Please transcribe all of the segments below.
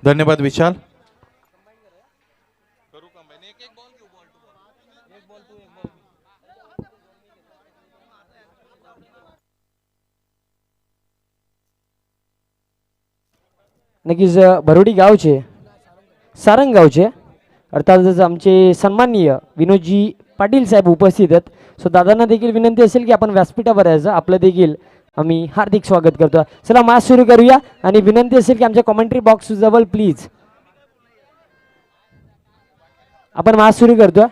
धन्यवाद विशाल. नक्कीच भरोडी गावचे सारंग गावचे अर्थातच आमचे सन्माननीय विनोदजी पाटील साहेब उपस्थित आहेत. सो दादांना देखील विनंती असेल की आपण व्यासपीठावर यायचं, आपलं देखील आम्ही हार्दिक स्वागत करतो. चला मॅच सुरू करूया आणि विनंती असेल की आमच्या कॉमेंट्री बॉक्स जवळ प्लीज आपण मॅच सुरू करतोय.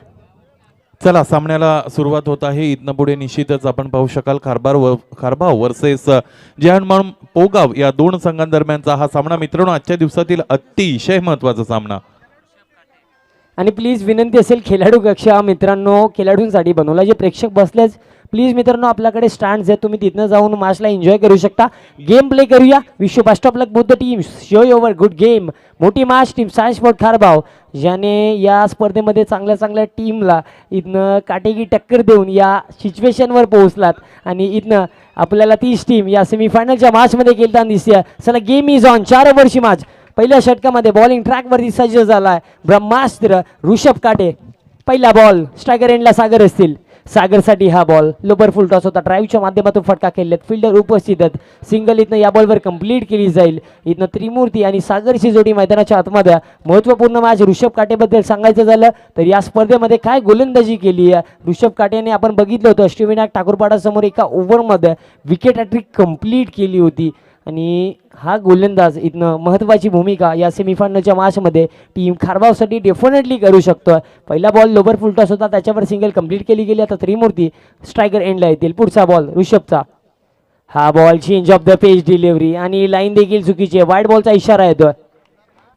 चला सामन्याला सुरुवात होत आहे. इथनं पुढे निश्चितच आपण पाहू शकाल खारबाव वर्सेस जहानमान पोगाव या दोन संघांदरम्यानचा हा सामना मित्रांनो आजच्या दिवसातील अतिशय महत्वाचा सामना. आणि प्लीज विनंती असेल खेळाडू कक्ष मित्रांनो खेळाडूंसाठी बनवला, जे प्रेक्षक बसलेच प्लीज मित्रांनो आपल्याकडे स्टँड्स आहेत, तुम्ही तिथनं जाऊन मॅचला एन्जॉय करू शकता. गेम प्ले करूया. Wish best of luck both the teams. Show your good game. मोठी मॅच टीम सायन्स स्पोर्ट खारबाव ज्याने या स्पर्धेमध्ये चांगल्या चांगल्या टीमला इथनं काटेकी टक्कर देऊन या सिच्युएशनवर पोहोचलात आणि इथनं आपल्याला 30 टीम या सेमीफायनलच्या मॅचमध्ये खेळताना दिसते. चला गेम इज ऑन. 4 ओव्हरची मॅच. पहिल्या षटकामध्ये बॉलिंग ट्रॅकवरती सज्ज झालाय ब्रह्मास्त्र ऋषभ काटे. पहिला बॉल स्ट्रायकर एंडला सागर असतील. सागरसाठी हा बॉल लोबर फुल टॉस होता. ड्राईव्हच्या माध्यमातून फटका खेळलेत. फिल्डर उपस्थित आहेत. सिंगल इथनं या बॉलवर कंप्लीट केली जाईल. इथनं त्रिमूर्ती आणि सागरची जोडी मैदानाच्या आतमध्ये. महत्त्वपूर्ण मॅच. ऋषभ काटेबद्दल सांगायचं झालं तर या स्पर्धेमध्ये काय गोलंदाजी केली आहे ऋषभ काटेने आपण बघितलं होतं. अष्टविनायक ठाकूरपाडासमोर एका ओव्हरमध्ये विकेट हॅट्रिक कंप्लीट केली होती आणि हा गोलंदाज इथनं महत्त्वाची भूमिका या सेमीफायनलच्या मॅचमध्ये टीम खारबावसाठी डेफिनेटली करू शकतो. पहिला बॉल लोबर फुलटॉस होता, त्याच्यावर सिंगल कंप्लीट केली गेली. आता त्रिमूर्ती स्ट्रायकर एंडला येतील. पुढचा बॉल ऋषभचा. हा ball change of the page delivery आणि लाईन देखील चुकीची आहे. वाईट बॉलचा इशारा येतोय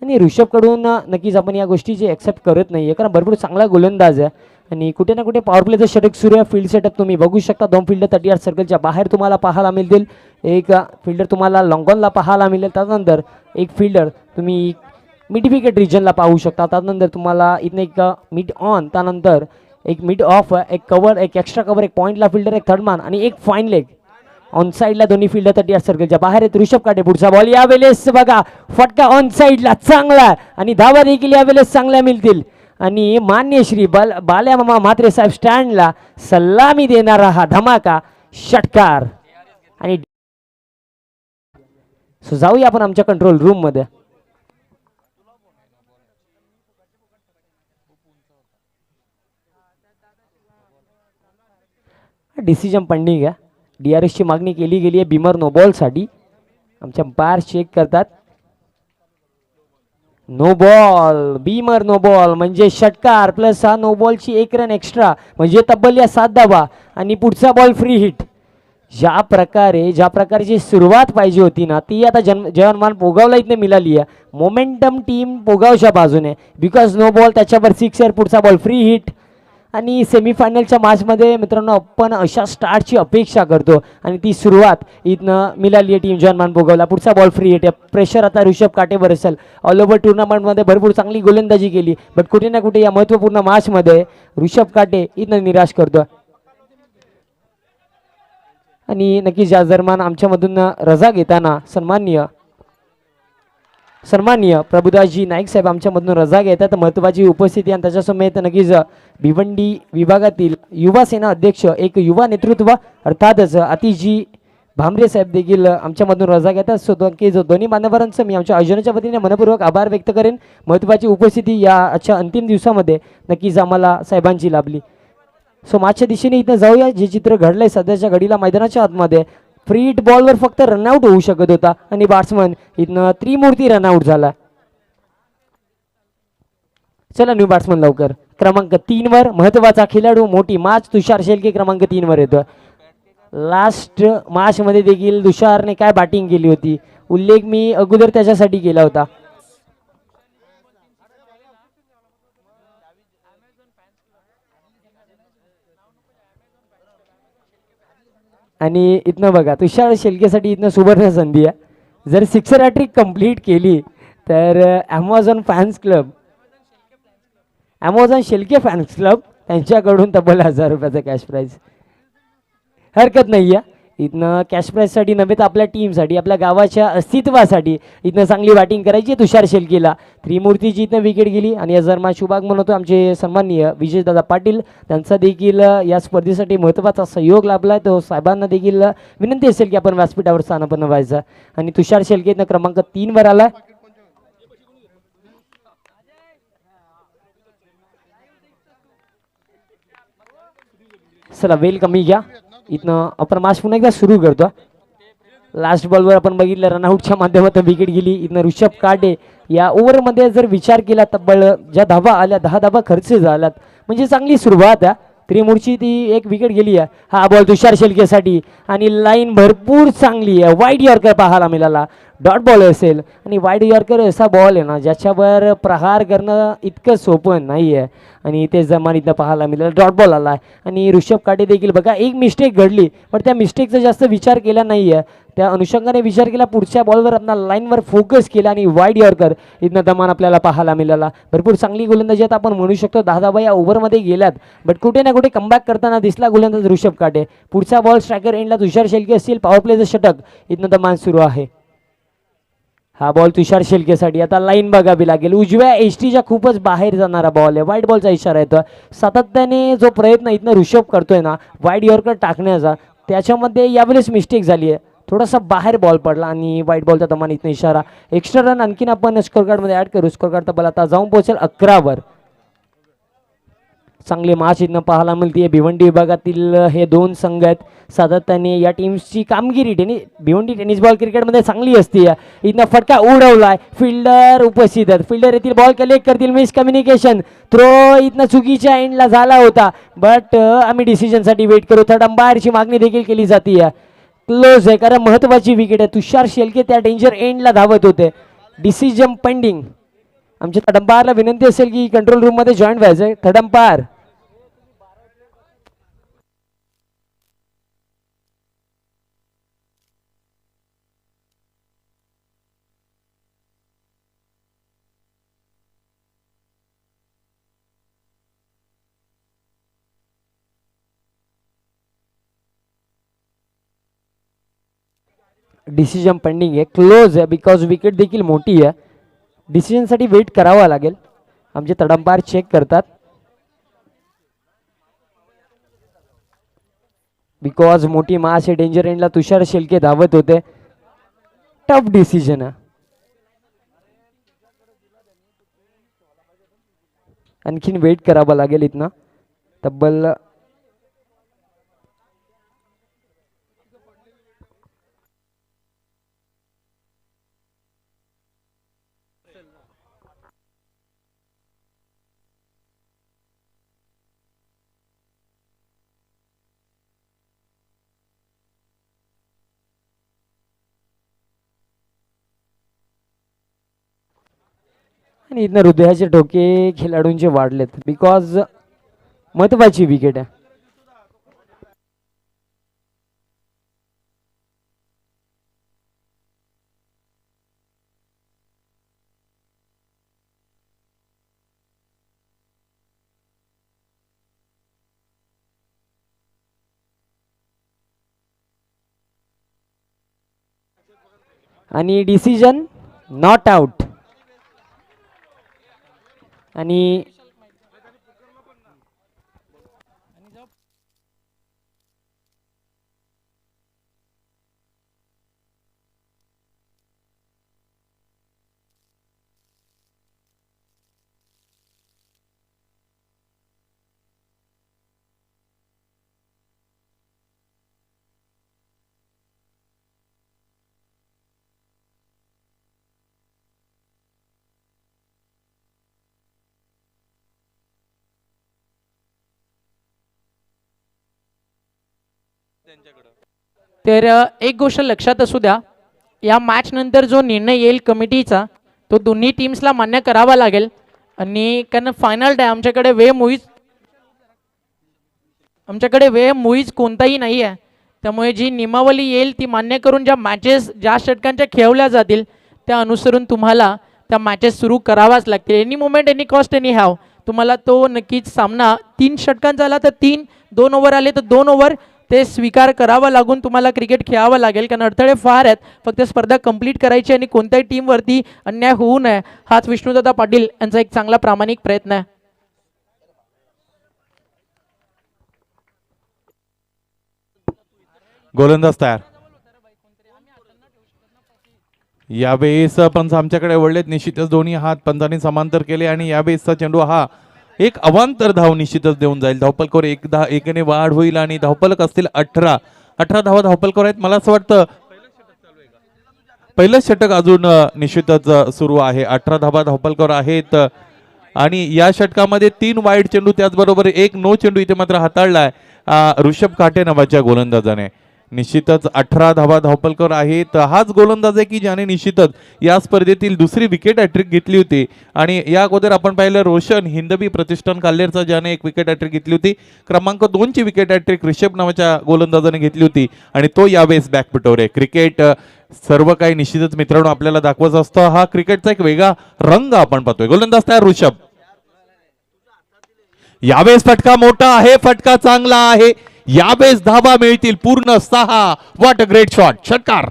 आणि ऋषभकडून नक्कीच आपण या गोष्टीची एक्सेप्ट करत नाही आहे, कारण भरपूर चांगला गोलंदाज आहे आणि कुठे ना कुठे पॉवर प्लेचं षटक सुरू आहे. फील्ड सेटअप तुम्ही बघू शकता. 2 फिल्डर 30 यार्ड सर्कलच्या बाहेर तुम्हाला पाहायला मिळतील. एक फिल्डर तुम्हाला लॉंगॉनला पाहायला मिळेल. त्यानंतर एक फिल्डर तुम्ही मिड विकेट रिजनला पाहू शकता. त्यानंतर तुम्हाला इथनं एक मिड ऑन, त्यानंतर एक मिड ऑफ, एक कवर, एक एक्स्ट्रा कवर, एक पॉईंटला फिल्डर, एक थर्ड मान आणि एक फाईन लेग. ऑन साईडला दोन्ही फिल्डर 30 यार्ड सर्कलच्या बाहेर आहेत. ऋषभ काटे पुढचा बॉल. यावेळेस बघा फटका ऑन साईडला चांगला आणि धावा देखील यावेळेस चांगल्या मिळतील आणि मान्य श्री बाल्या मामा म्हात्रे साहेब स्टँडला सलामी देणारा हा धमाका षटकार. आणि सो जाऊया आपण आमच्या कंट्रोल रूम मध्ये. डिसिजन पेंडिंग आहे. DRS ची मागणी केली गेली आहे बिमर नो बॉल साठी. आमच्या बार चेक करतात. No ball. Beamer no ball म्हणजे षटकार प्लस हा नो बॉलची 1 रन एक्स्ट्रा म्हणजे तब्बल या 7 धावा आणि पुढचा बॉल फ्री हिट. ज्या प्रकारची सुरुवात पाहिजे होती ना ती आता जवानमान पोगावला इथने मिळाली आहे. मोमेंटम टीम पोगावच्या बाजूने बिकॉज नो बॉल, त्याच्यावर 6 पुढचा बॉल फ्री हिट आणि सेमीफायनलच्या मॅचमध्ये मित्रांनो आपण अशा स्टार्टची अपेक्षा करतो आणि ती सुरुवात इथनं मिळाली आहे टीम जवानमान पोगावला. पुढचा बॉल फ्री हिट. प्रेशर आता ऋषभ काटेवर असेल. ऑल ओव्हर टुर्नामेंटमध्ये भरपूर चांगली गोलंदाजी केली बट कुठे ना कुठे या महत्त्वपूर्ण मॅचमध्ये ऋषभ काटे इथनं निराश करतो आणि नक्कीच या दरम्यान आमच्यामधून रजा घेताना सन्माननीय प्रभुदासजी नाईक साहेब आमच्यामधून रजा घेतात. महत्त्वाची उपस्थिती आणि त्याच्यासमेत नक्कीच भिवंडी विभागातील युवा सेना अध्यक्ष, एक युवा नेतृत्व अर्थातच आतिशजी भामरे साहेब देखील आमच्यामधून रजा घेतात. सो नक्कीच दोन्ही मान्यवरांचं मी आमच्या आयोजनाच्या वतीने मनपूर्वक आभार व्यक्त करेन. महत्त्वाची उपस्थिती या आजच्या अंतिम दिवसामध्ये नक्कीच आम्हाला साहेबांची लाभली. सो मॅचच्या दिशेने इथं जाऊया. जे चित्र घडलंय सध्याच्या घडीला मैदानाच्या आतमध्ये फ्री हिट बॉलवर फक्त रनआउट होऊ शकत होता आणि बॅट्समन इथनं त्रिमूर्ती रनआउट झाला. चला न्यू बॅट्समन लवकर. क्रमांक 3 वर महत्वाचा खेळाडू, मोठी मॅच तुषार शेळके क्रमांक 3 वर येतो. लास्ट मॅच मध्ये देखील तुषारने काय बॅटिंग केली होती उल्लेख मी अगोदर त्याच्यासाठी केला होता. आणि इथनं बघा तुषार शेळकेसाठी इथनं सुवर्ण संधी आहे. जर 6 हॅट्रिक कंप्लीट केली तर ॲमेझॉन शेळके फॅन्स क्लब त्यांच्याकडून तब्बल 1000 रुपयाचा कॅश प्राईज. हरकत नाही आहे. इथनं कॅश प्राईजसाठी नव्हे तर आपल्या टीमसाठी, आपल्या गावाच्या अस्तित्वासाठी इथनं चांगली बॅटिंग करायची तुषार शेलकेला. त्रिमूर्तीची इथनं विकेट गेली आणि या जर्मा शुभागमन होतो आमचे सन्माननीय विजयदादा पाटील, त्यांचा देखील या स्पर्धेसाठी महत्त्वाचा सहयोग लाभला आहे. तो साहेबांना देखील विनंती असेल की आपण व्यासपीठावर स्थानापन्न व्हायचं. आणि तुषार शेलके इथनं क्रमांक 3 वर आला. चला वेल कमी घ्या. इथनं आपण मॅच पुन्हा एकदा सुरू करतो. लास्ट बॉलवर आपण बघितलं रनआउटच्या माध्यमातून विकेट गेली. इथनं ऋषभ काटे या ओव्हरमध्ये जर विचार केला तब्बल ज्या धाबा आल्या 10 धाबा खर्च झाल्यात, म्हणजे चांगली सुरुवात आहे. त्रिमूरची ती एक विकेट गेली आहे. हा बॉल तुषार शेलकेसाठी आणि लाईन भरपूर चांगली आहे. वाईड यॉर्कर पाहायला मिळाला. डॉट बॉल असेल आणि वाईड यॉर्कर असा बॉल आहे ना ज्याच्यावर प्रहार करणं इतकं सोपं नाही आहे आणि ते जमान इथं पाहायला मिळालं. डॉट बॉल आला आणि ऋषभ काटे देखील बघा एक मिस्टेक घडली पण त्या मिस्टेकचा जास्त विचार केला नाही आहे. त्या अनुषंगाने विचार केला, पुढच्या बॉलवर आपला लाईनवर फोकस केला आणि वाईड यॉर्कर इथनं दमान आपल्याला पाहायला मिळाला. भरपूर चांगली गोलंदाजी आता आपण म्हणू शकतो. 10 धावा या ओव्हरमध्ये गेल्यात बट कुठे ना कुठे कमबॅक करताना दिसला गोलंदाज ऋषभ काटे. पुढचा बॉल स्ट्रायकर एंडला तुषार शेलके असतील. पॉवर प्लेचं षटक इथनं दमान सुरू आहे. हा बॉल तुषार शेलकेसाठी. आता लाईन बघावी लागेल. उजव्या एसटीच्या खूपच बाहेर जाणारा बॉल आहे. वाईट बॉलचा इशारा येतो. सातत्याने जो प्रयत्न इथनं ऋषभ करतोय ना वाईड यॉर्कर टाकण्याचा, त्याच्यामध्ये यावेळेस मिस्टेक झाली आहे. थोडासा बाहेर बॉल पडला आणि वाईट बॉलचा दमान इथनं इशारा. एक्स्ट्रा रन आणखीन आपण स्कोर कार्डमध्ये ॲड करू. स्कोर कार्ड तब्बल आता जाऊन पोहोचेल 11 वर. चांगली मॅच इथनं पाहायला मिळते. भिवंडी विभागातील हे दोन संघ आहेत. सातत्याने या टीम्सची कामगिरी भिवंडी टेनिस बॉल क्रिकेटमध्ये चांगली असते. इथनं फटका उडवलाय. फिल्डर उपस्थित आहेत. फिल्डर येथील बॉल कलेक्ट करतील. Miss communication. थ्रो इथनं चुकीच्या एंडला झाला होता बट आम्ही डिसिजनसाठी वेट करू. थर्ड अंपायरची मागणी देखील केली जाते. क्लोज आहे कारण महत्त्वाची विकेट आहे. तुषार शेलके त्या डेंजर एंडला धावत होते. Decision pending. आमच्या थर्ड अंपायरला विनंती असेल की कंट्रोल रूममध्ये जॉईन व्हायचं. थर्ड अंपायर डिसिजन पेंडिंग आहे. क्लोज आहे बिकॉज विकेट देखील मोठी आहे. डिसिजनसाठी वेट करावा लागेल. आमचे तडंपार चेक करतात बिकॉज मोठी मॅच आहे. डेंजर एंडला तुषार शेलके धावत होते. टफ डिसिजन आहे. आणखीन वेट करावा लागेल इथनं. तब्बल आणि इथनं हृदयाचे ठोके खेळाडूंचे वाढलेत बिकॉज महत्वाची विकेट आहे. आणि डिसिजन नॉट आउट. आणि तर एक गोष्ट लक्षात असू द्या, या मॅच नंतर जो निर्णय येईल कमिटीचा तो दोन्ही टीम्सला मान्य करावा लागेल. आणि कारण फायनल डे आमच्याकडे वेळ मुळीच कोणताही नाही आहे. त्यामुळे जी नियमावली येईल ती मान्य करून ज्या मॅचेस ज्या षटकांच्या खेळवल्या जातील त्या अनुसरून तुम्हाला त्या मॅचेस सुरू करावाच लागतील. Any moment any cost any have तुम्हाला तो नक्कीच सामना 3 षटकांचा आला तर 3, 2 ओव्हर आले तर 2 ओव्हर ते स्वीकार करावा लागून तुम्हाला क्रिकेट खेळावं लागेल, कारण अडथळे फार आहेत. फक्त स्पर्धा कंप्लीट करायची आणि कोणत्याही टीमवरती अन्याय होऊ नये हाच विष्णुदादा पाटील यांचा एक चांगला प्रामाणिक प्रयत्न आहे. गोलंदाज तयार. यावेळेस पंच आमच्याकडे वळलेत. निश्चितच दोन्ही हात पंचांनी समांतर केले आणि यावेळेसचा चेंडू हा एक अवांतर धाव निश्चितच देऊन जाईल. धावपलकर एकाने वाढ होईल आणि धावपलक असतील 18 धावा धावपलकर आहेत. मला असं वाटतं पहिलं षटक अजून निश्चितच सुरू आहे. 18 धावा धावपलकर आहेत आणि या षटकामध्ये 3 वाईड चेंडू त्याचबरोबर 1 नो चेंडू इथे मात्र हाताळलाय ऋषभ काटे नावाच्या गोलंदाजाने. निश्चितच 18 धावा धावपलकर आहेत. हाच गोलंदाज आहे की ज्याने निश्चितच या स्पर्धेतील दुसरी विकेट हॅट्रिक घेतली होती आणि या अगोदर आपण पाहिलं रोशन हिंदवी प्रतिष्ठान काल्हेरचा ज्याने एक विकेट हॅट्रिक घेतली होती. क्रमांक 2 ची विकेट हॅट्रिक ऋषभ नावाच्या गोलंदाजाने घेतली होती आणि तो यावेळेस बॅकफुटवर आहे. क्रिकेट सर्व काही निश्चितच मित्रांनो आपल्याला दाखवत असतं. हा क्रिकेटचा एक वेगळा रंग आपण पाहतोय. गोलंदाज तयार ऋषभ. यावेळेस फटका मोठा आहे, फटका चांगला आहे. यावेळेस धावा मिळतील पूर्ण 6. What a great shot. षटकार.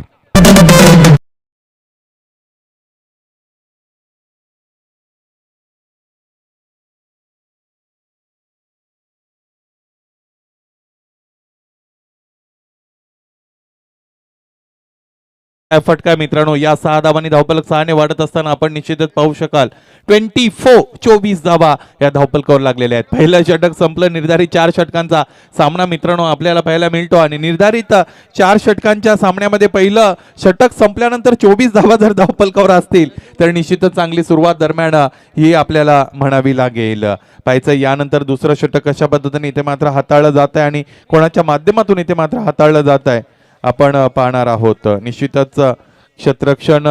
फटका मित्रांनो या 6 धावांनी धावपलक 6 वाढत असताना आपण निश्चितच पाहू शकाल 24 धावा या धावपलकावर लागलेल्या आहेत. पहिलं षटक संपलं. निर्धारित 4 षटकांचा सामना मित्रांनो आपल्याला पाहायला मिळतो आणि निर्धारित 4 षटकांच्या सामन्यामध्ये पहिलं षटक संपल्यानंतर 24 धावा जर धावपलकावर असतील तर निश्चितच चांगली सुरुवात दरम्यान ही आपल्याला म्हणावी लागेल. पाहायचं यानंतर दुसरं षटक कशा पद्धतीने इथे मात्र हाताळलं जात आहे आणि कोणाच्या माध्यमातून इथे मात्र हाताळलं जात आहे आपण पाहणार आहोत. निश्चितच क्षेत्ररक्षण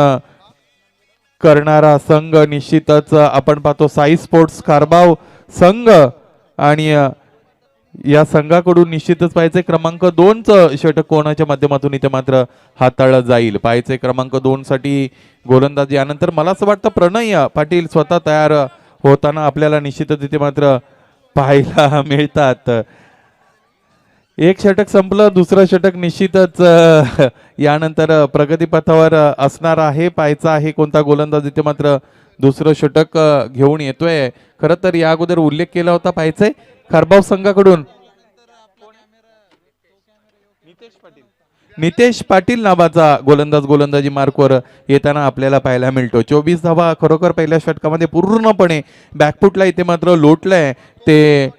करणारा संघ निश्चितच आपण पाहतो साई स्पोर्ट्स कारबाव संघ आणि या संघाकडून निश्चितच पाहायचे क्रमांक 2चं षटक कोणाच्या माध्यमातून इथे मात्र हाताळलं जाईल. पाहायचे क्रमांक 2 साठी गोलंदाज. यानंतर मला असं वाटतं प्रणय पाटील स्वतः तयार होताना आपल्याला निश्चितच इथे मात्र पाहायला मिळतात. एक षटक संपलं. दुसरं षटक निश्चितच यानंतर प्रगतीपथावर असणार आहे. पाहायचा आहे कोणता गोलंदाज इथे मात्र दुसरं षटक घेऊन येतोय. खरं तर या अगोदर उल्लेख केला होता पाहायचंय खारबाव संघाकडून नितेश पाटील नावाचा गोलंदाज गोलंदाजी मार्कवर येताना आपल्याला पाहायला मिळतो. 24 धावा खरोखर पहिल्या षटकामध्ये पूर्णपणे बॅकफुटला इथे मात्र लोटलंय ते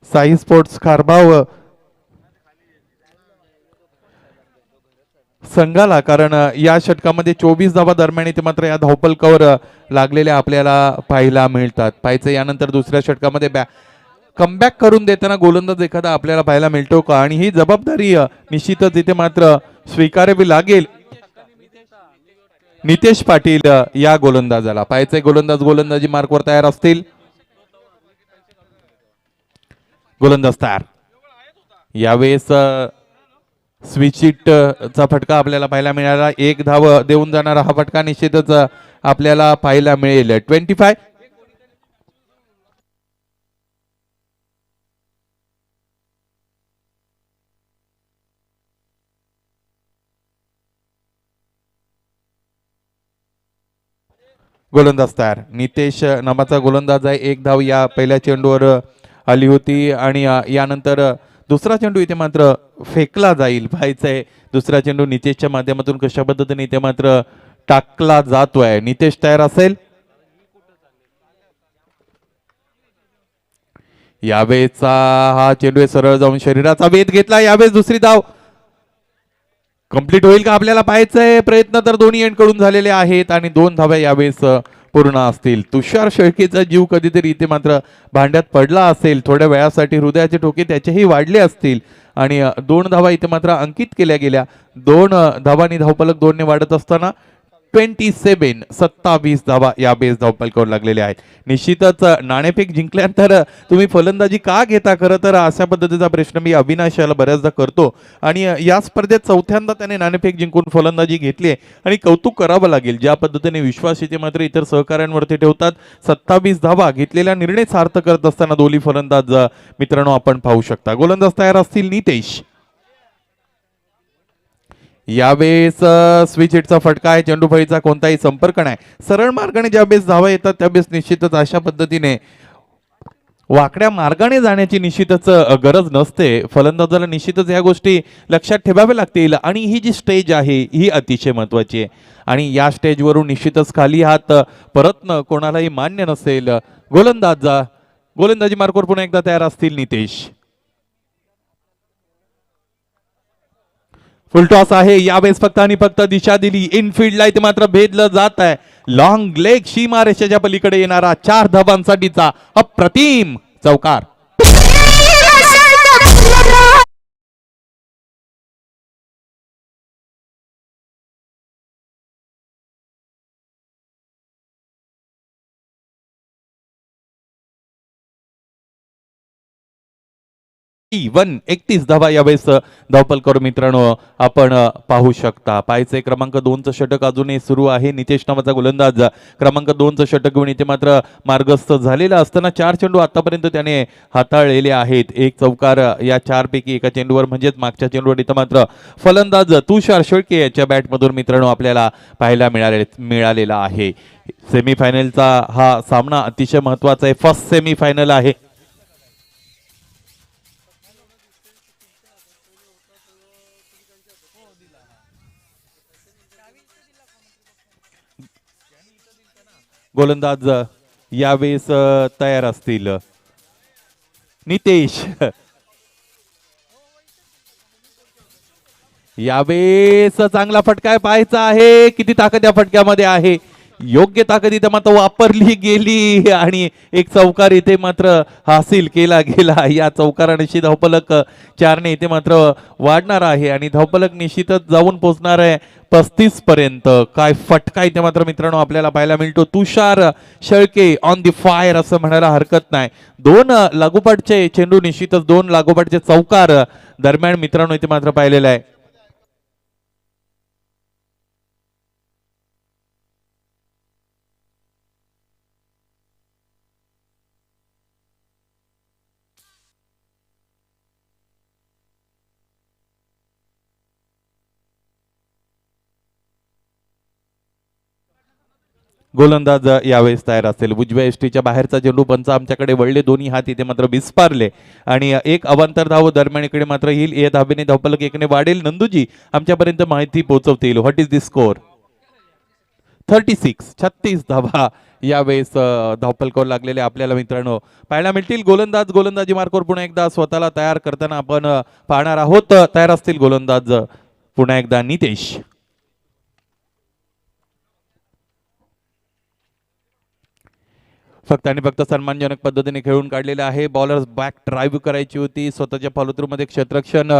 साई स्पोर्ट्स खारबाव संघाला, कारण या षटकामध्ये 24 धावा दरम्यान इथे मात्र या धावपलकावर लागलेल्या आपल्याला पाहायला मिळतात. पाहायचं यानंतर दुसऱ्या षटकामध्ये कमबॅक करून देताना गोलंदाज एखादा आपल्याला पाहायला मिळतो का आणि ही जबाबदारी निश्चितच इथे मात्र स्वीकारावी लागेल नितेश पाटील या गोलंदाजाला. पाहायचे गोलंदाज गोलंदाजी मार्कवर तयार असतील. गोलंदाज तयार. यावेळेस स्विच चा फटका आपल्याला पाहायला मिळाला. 1 धाव देऊन जाणारा हा फटका निश्चितच आपल्याला पाहायला मिळेल. 25. गोलंदाज तयार. नितेश नावाचा गोलंदाज आहे. 1 धाव या पहिल्या चेंडूवर आली होती आणि यानंतर दुसरा चेंडू इथे मात्र फेकला जाईल. पाहायचंय दुसरा चेंडू नितेशच्या माध्यमातून कशा पद्धतीने इथे मात्र टाकला जातोय. नितेश तयार असेल. यावेळेचा हा चेंडू सरळ जाऊन शरीराचा वेध घेतला. यावेळेस दुसरी धाव कंप्लीट होईल का आपल्याला पाहायचंय. प्रयत्न तर दोन्ही एंडकडून झालेले आहेत आणि 2 धाव्या यावेळेस पूर्ण असतील. तुषार शेळकेचा जीव कधीतरी इथे मात्र भांड्यात पडला असेल. थोड्या वेळासाठी हृदयाचे ठोके त्याचेही वाढले असतील आणि 2 धावा इथे मात्र अंकित केल्या गेल्या. 2 धावांनी धावपलक 2 ने वाढत असताना 27 धावा या बेस धावपलकावर लागलेले आहेत. निश्चितच नाणेफेक जिंकल्यानंतर तुम्ही फलंदाजी का घेता, खरं तर अशा पद्धतीचा प्रश्न मी अविनाश याला बऱ्याचदा करतो आणि या स्पर्धेत चौथ्यांदा त्याने नाणेफेक जिंकून फलंदाजी घेतली आहे आणि कौतुक करावं लागेल. ज्या पद्धतीने विश्वास इथे मात्र इतर सहकाऱ्यांवरती ठेवतात. 27 धावा घेतलेला निर्णय सार्थ करत असताना दोन्ही फलंदाज मित्रांनो आपण पाहू शकता. गोलंदाज तयार असतील नितेश. यावेळेस स्विच हिटचा फटका आहे, चेंडू फळीचा कोणताही संपर्क नाही. सरळ मार्गाने ज्यावेळेस धावा येतात त्यावेळेस निश्चितच अशा पद्धतीने वाकड्या मार्गाने जाण्याची निश्चितच गरज नसते. फलंदाजाला निश्चितच ह्या गोष्टी लक्षात ठेवाव्या लागतील आणि ही जी स्टेज आहे ही अतिशय महत्वाची आहे आणि या स्टेजवरून निश्चितच खाली हात परतणं कोणालाही मान्य नसेल. गोलंदाजी मार्कवर पुन्हा एकदा तयार असतील नितेश. फुलटॉस आहे यावेळेस, फक्त आणि फक्त दिशा दिली इनफिल्डला, इथे मात्र भेदलं जात आहे. लॉंग लेग सीमा रेषेच्या पलीकडे येणारा 4 धाबांसाठीचा अप्रतिम चौकार. वन 31 धावा यावेळेस धावपलकर मित्रांनो आपण पाहू शकता. पाहायचे क्रमांक 2चं षटक अजूनही सुरू आहे. नितेश नावाचा गोलंदाज क्रमांक 2चं षटक घेऊन इथे मात्र मार्गस्थ झालेला असताना 4 चेंडू आतापर्यंत त्याने हाताळलेले आहेत. एक चौकार या 4 पैकी एका चेंडूवर, म्हणजेच मागच्या चेंडूवर इथं मात्र फलंदाज तुषार शेळके याच्या बॅटमधून मित्रांनो आपल्याला पाहायला मिळालेला आहे. सेमीफायनलचा हा सामना अतिशय महत्वाचा आहे. फर्स्ट सेमीफायनल आहे. गोलंदाज यावेळेस तयार असतील नितेश. यावेळेस चांगला फटका पाहायचा आहे, किती ताकद या फटक्यामध्ये आहे. योग्य ताकद इथे मात्र वापरली गेली आणि एक चौकार इथे मात्र हासिल केला गेला. या चौकारानिशी धावपलक 4ने इथे मात्र वाढणार आहे आणि धावपलक निश्चितच जाऊन पोहोचणार आहे 35 पर्यंत. काय फटका इथे मात्र मित्रांनो आपल्याला पाहायला मिळतो. तुषार शेळके ऑन दी फायर असं म्हणायला हरकत नाही. 2 लागोपाठचे चेंडू, निश्चितच 2 लागोपाठचे चौकार दरम्यान मित्रांनो इथे मात्र पाहिलेला आहे. गोलंदाज यावेळेस तयार असेल. उजव्या एसटीच्या बाहेरचा चेंडू पंच आमच्याकडे वळले, दोन्ही हात इथे मात्र विस्पारले आणि एक अवांतर धाव दरम्यान इकडे मात्र येईल. या धाबेने धावपलक 1ने वाढेल. नंदूजी आमच्यापर्यंत माहिती पोहोचवतील. What is the score? 36 धावा यावेळेस धावपलकावर लागलेले आपल्याला मित्रांनो पाहायला मिळतील. गोलंदाजी मार्कवर पुन्हा एकदा स्वतःला तयार करताना आपण पाहणार आहोत. तयार असतील गोलंदाज पुन्हा एकदा नितेश. फक्त आणि फक्त सन्मानजनक पद्धतीने खेळून काढलेलं आहे. बॉलर्स बॅक ड्राईव्ह करायची होती. स्वतःच्या फॉलोथ्रू मध्ये क्षेत्ररक्षण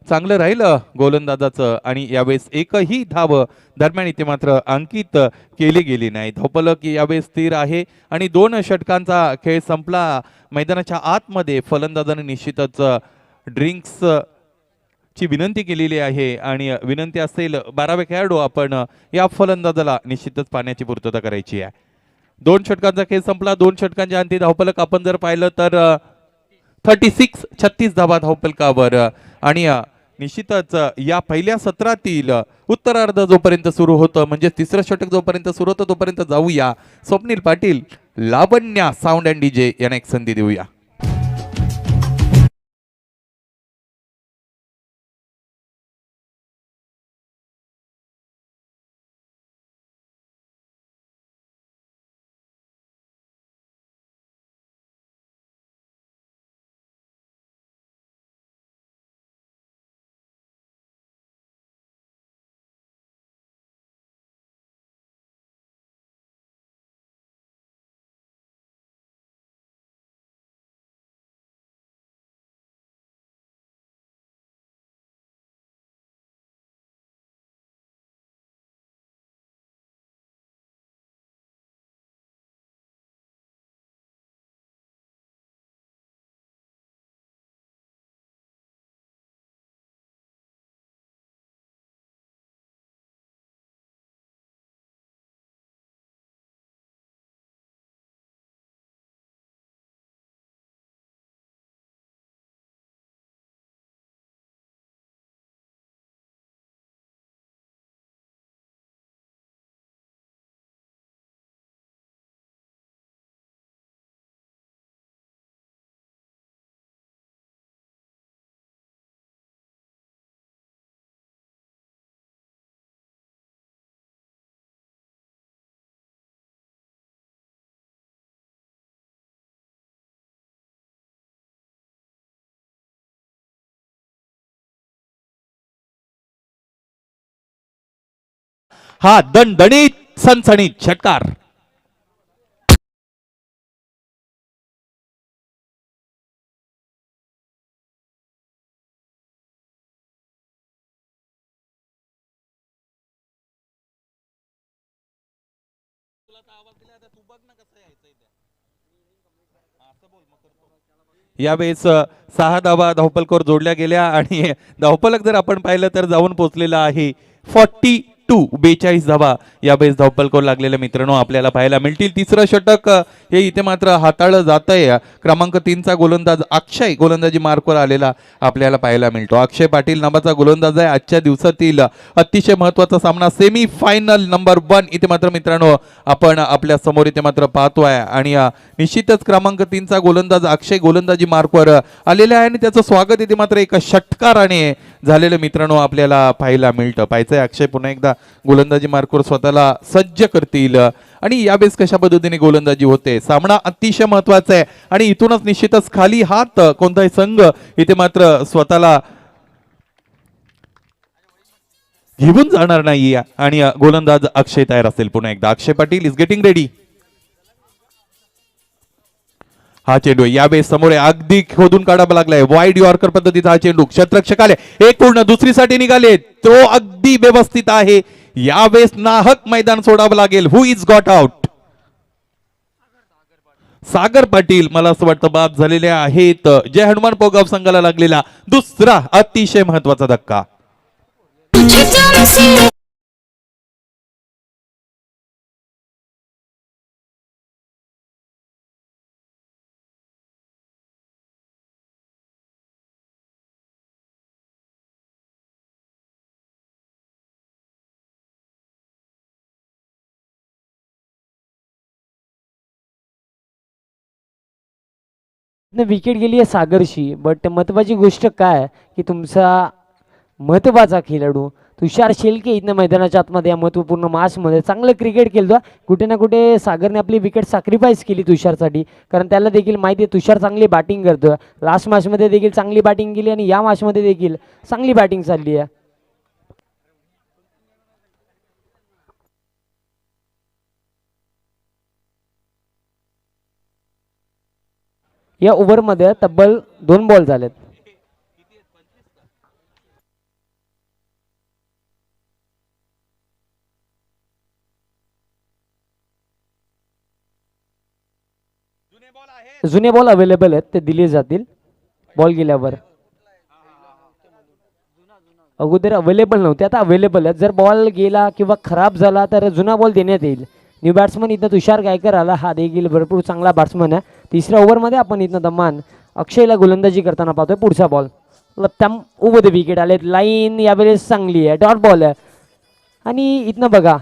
चांगलं राहिलं गोलंदाजाचं आणि यावेळेस एकही धाव दरम्यान इथे मात्र अंकित केली गेली नाही. धावपलक यावेळेस स्थिर आहे आणि 2 षटकांचा खेळ संपला. मैदानाच्या आतमध्ये फलंदाजाने निश्चितच ड्रिंक्स ची विनंती केलेली आहे आणि विनंती असेल 12वे खेळाडू आपण या फलंदाजाला निश्चितच पाण्याची पूर्तता करायची आहे. 2 षटकांचा खेळ संपला. 2 षटकांच्या अंती धावपलक आपण जर पाहिलं तर 36 धावा धावपलकावर आणि निश्चितच या पहिल्या सत्रातील उत्तरार्ध जोपर्यंत सुरू होतं, म्हणजे 3रं षटक जोपर्यंत सुरू होतं तोपर्यंत जाऊया. स्वप्नील पाटील, लावण्या साऊंड अँड डीजे यांना एक संधी देऊया. हा दणदणीत सणसणीत षटकार. यावेळेस 6 धावा धावपलकर जोडल्या गेल्या आणि धावपलक जर आपण पाहिलं तर जाऊन पोहोचलेला आहे 42 धावा यावेळेस धावपलकर लागलेल्या मित्रांनो आपल्याला पाहायला मिळतील. तिसरं षटक हे इथे मात्र हाताळलं जात आहे. क्रमांक 3चा गोलंदाज अक्षय गोलंदाजी मार्कवर आलेला आपल्याला पाहायला मिळतो. अक्षय पाटील नावाचा गोलंदाज आहे. आजच्या दिवसातील अतिशय महत्वाचा सामना सेमी फायनल नंबर 1 इथे मात्र मित्रांनो आपण आपल्या समोर इथे मात्र पाहतोय आणि निश्चितच क्रमांक 3चा गोलंदाज अक्षय गोलंदाजी मार्कवर आलेला आहे आणि त्याचं स्वागत इथे मात्र एका षटकाराने झालेलं मित्रांनो आपल्याला पाहायला मिळतं. पाहायचंय अक्षय पुन्हा एकदा गोलंदाजी मार्कवर स्वतःला सज्ज करतील आणि यावेळेस कशा पद्धतीने गोलंदाजी होते. सामना अतिशय महत्वाचा आहे आणि इथूनच निश्चितच खाली हात कोणताही संघ इथे मात्र स्वतःला घेऊन जाणार नाही आणि गोलंदाज अक्षय तयार असेल. पुन्हा एकदा अक्षय पाटील इज गेटिंग रेडी. हा चेंडू यावेळेस समोर अगदी खोदून काढावा लागलाय. वाईड यॉर्कर पद्धतीचा हा चेंडू क्षेत्ररक्षक आले एक पूर्ण दुसरीसाठी निघाले. तो अगदी व्यवस्थित आहे. यावेळेस नाहक मैदान सोडावं लागेल. हु is got out. Sagar Patil मला असं वाटतं बाद झालेले आहेत. जय हनुमान पोगाव संघाला लागलेला दुसरा अतिशय महत्वाचा धक्का. विकेट गेली आहे सागरशी, बट महत्वाची गोष्ट काय की तुमचा महत्वाचा खेळाडू तुषार शेलके इथनं मैदानाच्या आतमध्ये या महत्त्वपूर्ण मॅचमध्ये चांगलं क्रिकेट केलं. कुठे ना कुठे सागरने आपली विकेट सॅक्रिफाईस केली तुषारसाठी, कारण त्याला देखील माहिती आहे तुषार चांगली बॅटिंग करतो. लास्ट मॅचमध्ये देखील चांगली बॅटिंग केली आणि या मॅचमध्ये देखील चांगली बॅटिंग चालली आहे. या ओव्हरमध्ये तब्बल 2 बॉल झालेत. जुने बॉल अवेलेबल आहेत, ते दिले जातील बॉल गेल्यावर. अगोदर अवेलेबल नव्हते, आता अवेलेबल आहेत. जर बॉल गेला किंवा खराब झाला तर जुना बॉल देण्यात येईल. न्यू बॅट्समन इथं तुषार गायकर आला, हा देखील भरपूर चांगला बॅट्समन आहे. तिसऱ्या ओव्हरमध्ये आपण इथं दमान अक्षयला गोलंदाजी करताना पाहतोय. पुढचा बॉल लपत्याम ओव्हर द विकेट आलेत. लाईन यावेळेस चांगली आहे, डॉट बॉल आहे. आणि इथनं बघा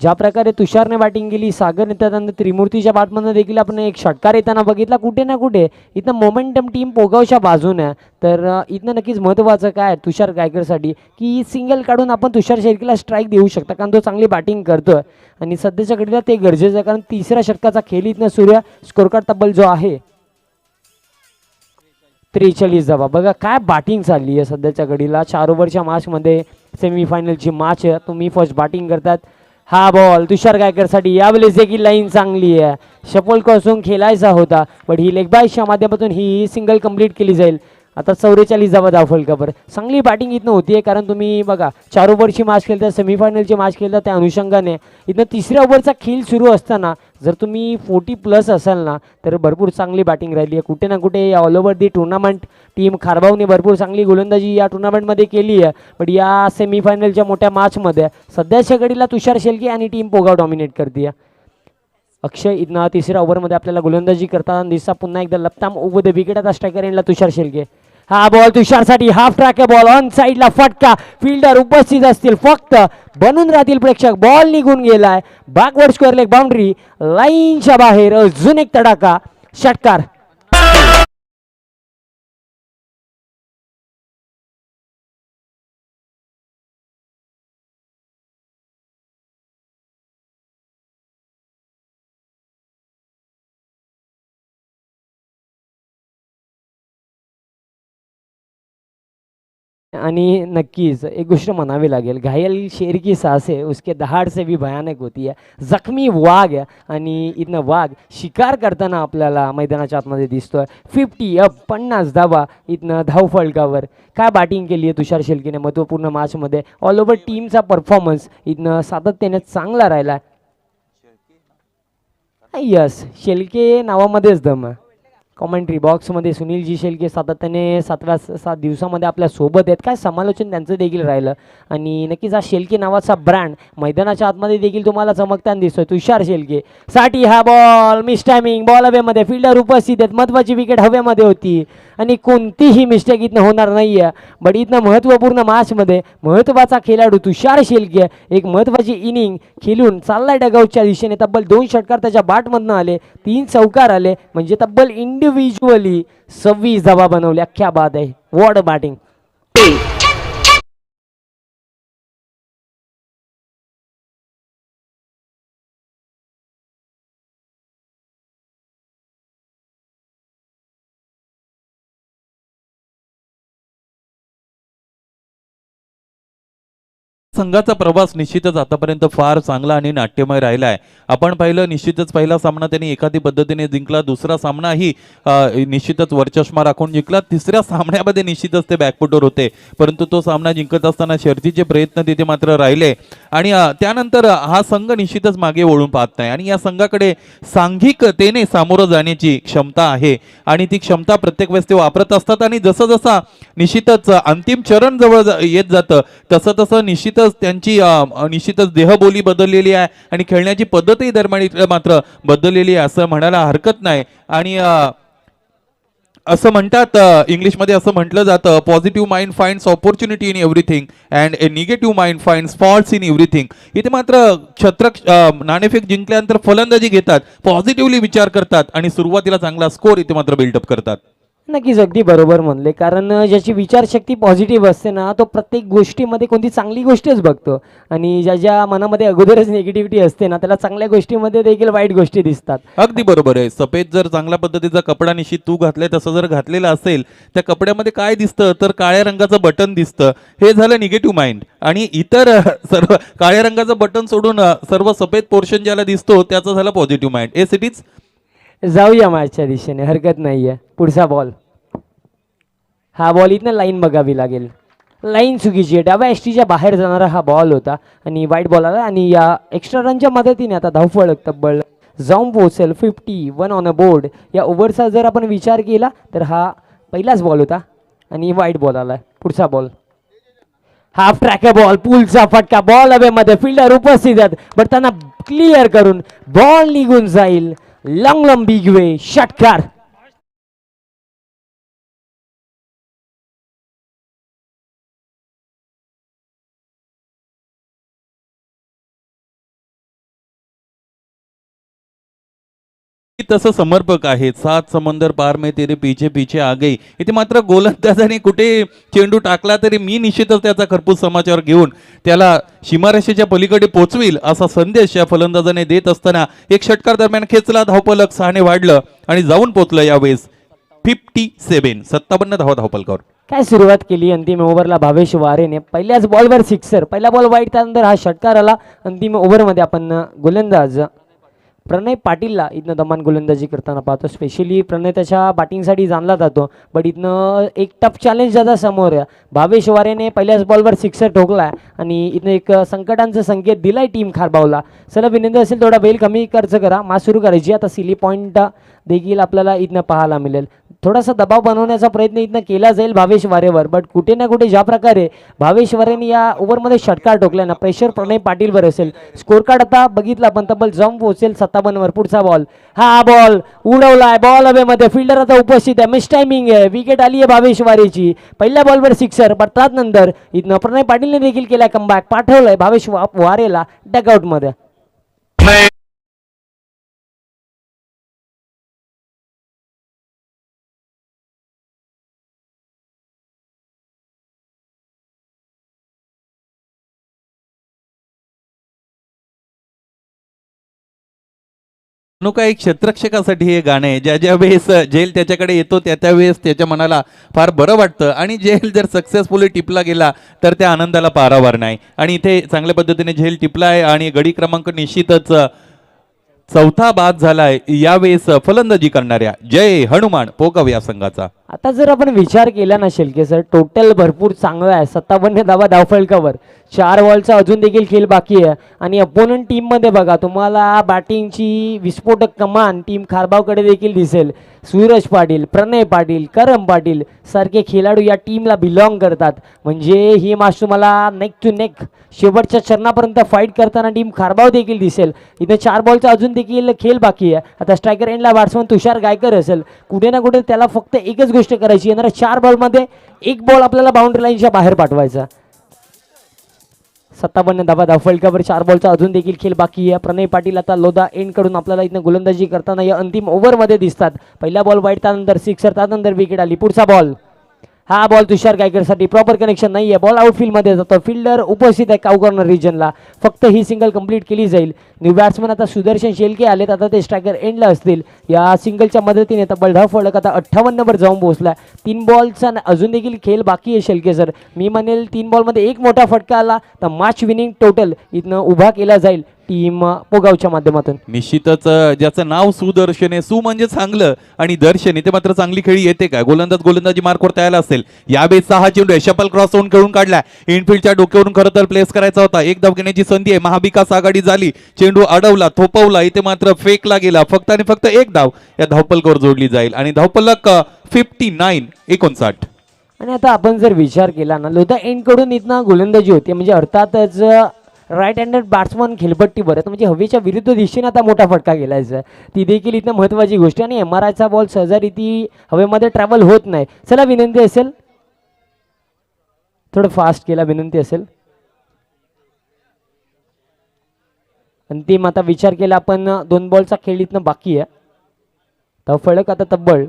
ज्या प्रकारे तुषारने बॅटिंग केली, सागरने त्यानंतर त्रिमूर्तीच्या बॅटमधनं देखील आपण एक षटकार येताना बघितला. कुठे ना कुठे इथं मोमेंटम टीम पोगावच्या बाजूने. तर इथनं नक्कीच महत्त्वाचं काय तुषार गायकरसाठी की सिंगल काढून आपण तुषार शेळकेला स्ट्राईक देऊ शकता, कारण तो चांगली बॅटिंग करतोय आणि सध्याच्या घडीला ते गरजेचं आहे. कारण तिसऱ्या षटकाचा खेळ इथनं सूर्य स्कोर कार्ड तब्बल जो आहे 43 धावा. बघा काय बॅटिंग चालली आहे सध्याच्या घडीला. 4 ओव्हरच्या मॅचमध्ये सेमीफायनलची मॅच आहे, तुम्ही फर्स्ट बॅटिंग करतात. हा बॉल तुषार गायकरसाठी यावेळेस देखील लाईन चांगली आहे. शपल क्रॉसून खेळायचा होता, पण ही लेग बायच्या माध्यमातून ही सिंगल कंप्लीट केली जाईल. आता 44 धावा धावफलकावर चांगली बॅटिंग इथनं होतीये, कारण तुम्ही बघा 4 ओव्हरची मॅच खेळता, सेमीफायनलची मॅच खेळता, त्या अनुषंगाने इथनं तिसऱ्या ओव्हरचा खेळ सुरू असताना जर तुम्ही 40+ असाल ना तर भरपूर चांगली बॅटिंग राहिली आहे. कुठे ना कुठे all over the tournament team खारबावने भरपूर चांगली गोलंदाजी या टुर्नामेंटमध्ये केली आहे. पण या सेमीफायनलच्या मोठ्या मॅचमध्ये सध्याच्या घडीला तुषार शेळके आणि टीम पोगाव डॉमिनेट करते. अक्षय इथनं तिसऱ्या ओव्हरमध्ये आपल्याला गोलंदाजी करताना दिसता. पुन्हा एकदा लपताम ओव्हर द विकेट. आता स्ट्रायकर एंडला तुषार शेळके. हा बॉल तुषारसाठी हाफ ट्रॅक आहे. बॉल ऑन साईडला फटका. फिल्डर उपस्थित असतील, फक्त बनून राहतील प्रेक्षक. बॉल निघून गेलाय. बॅकवर्ड स्क्वेअर लेग बाउंड्री लाईनच्या बाहेर. अजून एक तडाखा षटकार. आणि नक्कीच एक गोष्ट म्हणावी लागेल, घायल शेर की सासे उसके दहाड से भी भयानक होती आहे. जखमी वाघ आहे आणि इथनं वाघ शिकार करताना आपल्याला मैदानाच्या आतमध्ये दिसतोय. 50 अप 50 धावा इथनं धावफलकावर. काय बॅटिंग केली आहे तुषार शेळकेने महत्त्वपूर्ण मॅचमध्ये. ऑल ओव्हर टीमचा परफॉर्मन्स इथनं सातत्याने चांगला राहिला. यस, शेळके नावामध्येच दम आहे. कॉमेंट्री बॉक्समध्ये सुनीलजी शेळके सातत्याने 7 दिवसामध्ये आपल्या सोबत आहेत. काय समालोचन त्यांचं देखील राहिलं आणि नक्कीच हा शेळके नावाचा ब्रँड मैदानाच्या आतमध्ये देखील तुम्हाला चमकताना दिसतोय. तुषार शेळके साठी हा बॉल मिस टायमिंग, बॉल हवेमध्ये, फिल्डर उपस्थित आहेत. महत्त्वाची विकेट हवेमध्ये होती आणि कोणतीही मिस्टेक इथनं होणार नाही आहे. बट इथनं महत्त्वपूर्ण मॅचमध्ये महत्त्वाचा खेळाडू तुषार शेळके एक महत्त्वाची इनिंग खेळून चाललाय डगआउटच्या दिशेने. तब्बल 2 षटकार त्याच्या बॅटमधनं आले, 3 चौकार आले, म्हणजे तब्बल इंडिव्हिज्युअली 26 धावा बनवल्या. क्या बात आहे, वॉट बॅटिंग. संघाचा प्रवास निश्चितच आतापर्यंत फार चांगला आणि नाट्यमय राहिला आहे. आपण पाहिलं निश्चितच पहिला सामना त्यांनी एखादी पद्धतीने जिंकला, दुसरा सामनाही निश्चितच वरचष्मा राखून जिंकला, तिसऱ्या सामन्यामध्ये निश्चितच ते बॅकफुटवर होते, परंतु तो सामना जिंकत असताना शर्तीचे प्रयत्न तिथे मात्र राहिले आणि त्यानंतर हा संघ निश्चितच मागे वळून पाहत नाही आणि या संघाकडे सांघिकतेने सामोरं जाण्याची क्षमता आहे आणि ती क्षमता प्रत्येक वेळेस ते वापरत असतात आणि जसं जसं निश्चितच अंतिम चरण जवळ येत जातं तसं तसं निश्चितच त्यांची निश्चितच देहबोली बदललेली आहे आणि खेळण्याची पद्धतही दरम्यान मात्र बदललेली आहे असं म्हणायला हरकत नाही. आणि असं म्हणतात, इंग्लिशमध्ये असं म्हटलं जातं, positive mind finds opportunity in everything and A negative mind finds faults in everything. इथे मात्र नाणेफेक जिंकल्यानंतर फलंदाजी घेतात, पॉझिटिव्हली विचार करतात आणि सुरुवातीला चांगला स्कोर इथे मात्र बिल्डअप करतात. नक्कीच अगदी बरोबर म्हणले, कारण ज्याची विचारशक्ती पॉझिटिव्ह असते ना, तो प्रत्येक गोष्टीमध्ये कोणती चांगली गोष्टच बघतो आणि ज्याच्या मनामध्ये अगोदरच निगेटिव्हिटी असते ना, त्याला चांगल्या गोष्टीमध्ये देखील वाईट गोष्टी दिसतात. अगदी बरोबर आहे. सफेद जर चांगल्या पद्धतीचा कपडा निश्चित तू घातलाय तसं जर घातलेला असेल, त्या कपड्यामध्ये काय दिसतं तर काळ्या रंगाचं बटन दिसतं. हे झालं निगेटिव्ह माइंड आणि इतर सर्व काळ्या रंगाचं बटन सोडून सर्व सफेद पोर्शन ज्याला दिसतो त्याचं झालं पॉझिटिव्ह माइंड. ए सिटीज जाऊया मॅचच्या दिशेने, हरकत नाही आहे. पुढचा बॉल, हा बॉल इथनं लाईन बघावी लागेल. लाईन चुकीची आहे, डाव्या एसटीच्या बाहेर जाणारा हा बॉल होता आणि वाईट बॉल आला आणि या एक्स्ट्रा रनच्या मदतीने आता धावफलक तब्बल जाऊन पोहोचेल. 51 ऑन अ बोर्ड. या ओव्हरचा जर आपण विचार केला तर हा पहिलाच बॉल होता आणि वाईट बॉल आला. पुढचा बॉल, हाफ ट्रॅक बॉल, पूलचा फटका, बॉल हवेमध्ये, फिल्डर उपस्थित आहेत बट त्यांना क्लिअर करून बॉल निघून जाईल. लंग बिग वे षटकार. तसं समर्पक आहे. 7 समंदर पार में तेरे पीछे पीछे आ गई. इथे मात्र गोलंदाजाने कुठे चेंडू टाकला तरी मी निश्चितच त्याचा खरपूस समाचार घेऊन त्याला सीमारेषेच्या पलीकडे पोहोचविल असा संदेश या फलंदाजाने देत असताना एक षटकार दरम्यान खेचला, धावफलक 6ने वाढलं आणि जाऊन पोहोचलं यावेळेस 57 धावा धावफलकावर. काय सुरुवात केली अंतिम ओव्हरला भावेश वारेने. पहिल्याच बॉलवर सिक्सर, पहिला बॉल वाईट, त्यानंतर हा षटकार आला. अंतिम ओव्हरमध्ये आपण गोलंदाज प्रणय पाटीलला इथनं दमान गोलंदाजी करताना पाहतो. स्पेशली प्रणय त्याच्या बॅटिंगसाठी जाणला जातो, बट इथनं एक टफ चॅलेंज ज्याचा समोर आहे. भावेश वारेने पहिल्याच बॉलवर सिक्सर ठोकला आणि इथनं एक संकटांचा संकेत दिलाय टीम खारबावला. चला विनंती असेल थोडा वेळ कमी खर्च करा, मॅच सुरू करायची. आता सिली पॉईंट देखील आपल्याला इथनं पाहायला मिळेल. थोडासा दबाव बनवण्याचा प्रयत्न इथनं केला जाईल भावेश वारेवर, बट कुठे ना कुठे ज्या प्रकारे भावेश वारेने या ओव्हरमध्ये षटकार ठोकला ना, प्रेशर प्रणय पाटीलवर असेल. स्कोर कार्ड आता बघितला पण तब्बल जम पोहोचेल 57 वर. पुढचा बॉल, हा बॉल उडवलाय, बॉल हवेमध्ये, फिल्डर आता उपस्थित आहे, मिस टायमिंग आहे, विकेट आली आहे भावेश वारेची. पहिल्या बॉलवर सिक्सर, पण त्यानंतर इथनं प्रणय पाटीलने देखील केला कमबॅक, पाठवलंय भावेश वारेला डगआउटमध्ये. का एक क्षेत्ररक्षकासाठी हे गाणं आहे. ज्या ज्या वेळेस झेल त्याच्याकडे येतो त्या त्या वेळेस त्याच्या मनाला फार बरं वाटतं आणि झेल जर सक्सेसफुली टिपला गेला तर त्या आनंदाला पारावार नाही. आणि इथे चांगल्या पद्धतीने झेल टिपला आहे आणि गडी क्रमांक निश्चितच चौथा बाद झालाय यावेळेस फलंदाजी करणाऱ्या जय हनुमान पोगाव या संघाचा. आता जर आपण विचार केला ना शेलके सर, टोटल भरपूर चांगला आहे. 57 धावा धावफलकावर, 4 बॉलचा अजून देखील खेळ बाकी आहे. आणि अपोनंट टीममध्ये बघा तुम्हाला बॅटिंगची विस्फोटक कमान टीम खारबावकडे देखील दिसेल. सूरज पाटील, प्रणय पाटील, करम पाटील सारखे खेळाडू या टीमला बिलॉंग करतात. म्हणजे ही मॅच तुम्हाला नेक टू नेक शेवटच्या चरणापर्यंत फाईट करताना टीम खारबाव देखील दिसेल. इथे 4 बॉलचा अजून देखील खेळ बाकी आहे. आता स्ट्रायकर एंडला बॅट्समन तुषार गायकर असेल. कुठे ना कुठे त्याला फक्त एकच गोष्ट करायची, येणाऱ्या 4 बॉलमध्ये 1 बॉल आपल्याला बाउंड्री लाईनच्या बाहेर पाठवायचा. 57 धावा धावफलकावर, 4 बॉलचा अजून देखील खेळ बाकी आहे. प्रणय पाटील आता लोधा एंड कडून आपल्याला इथं गोलंदाजी करताना या अंतिम ओव्हरमध्ये दिसतात. पहिला बॉल वाईट, त्यानंतर सिक्सर, त्यानंतर विकेट आली. पुढचा बॉल, हा बॉल तुषार गायकरसाठी प्रॉपर कनेक्शन नाही आहे. बॉल आउटफील्डमध्ये जातो. फिल्डर उपस्थित आहे काउ कॉर्नर रिजनला. फक्त ही सिंगल कंप्लीट केली जाईल. न्यू बॅट्समन आता सुदर्शन शेलके आलेत. आता ते स्ट्रायकर एंडला असतील. या सिंगलच्या मदतीने तब्बल धाव फलक आता 58 जाऊन पोहोचला. 3 बॉलचा अजून देखील खेळ बाकी आहे शेलके सर. मी म्हणेल 3 बॉलमध्ये एक मोठा फटका आला तर मॅच विनिंग टोटल इथनं उभा केला जाईल टीम पोगावच्या माध्यमातून. निश्चितच ज्याचं नाव सुदर्शन आहे, सु म्हणजे चांगलं आणि दर्शन, इथे मात्र चांगली खेळी येते का. गोलंदाजी मार्कवर तयार असेल. यावेळेस 6 चेंडू शपल क्रॉस होऊन खेळून काढला. इनफिल्डच्या डोक्यावरून खरं तर प्लेस करायचा होता. एक धाव घेण्याची संधी आहे. महाविकास आघाडी झाली. चेंडू अडवला, थोपवला, इथे मात्र फेकला गेला. फक्त आणि फक्त एक धाव या धावपलकावर जोडली जाईल आणि धावपलक 59-59. आणि आता आपण जर विचार केला ना, लोधा एंड कडून इथनं गोलंदाजी होती. म्हणजे अर्थातच राईट हँडेड बॅट्समन खेळपट्टीवर आहेत. म्हणजे हवेच्या विरुद्ध दिशेने आता मोठा फटका गेलायचा. ती देखील इथं महत्त्वाची गोष्ट. आणि MRIचा बॉल सहजारीती हवेमध्ये ट्रॅव्हल होत नाही. चला विनंती असेल, थोडं फास्ट केला विनंती असेल. अंतिम आता विचार केला आपण 2 बॉलचा खेळ इथनं बाकी आहे. तर फळक आता तब्बल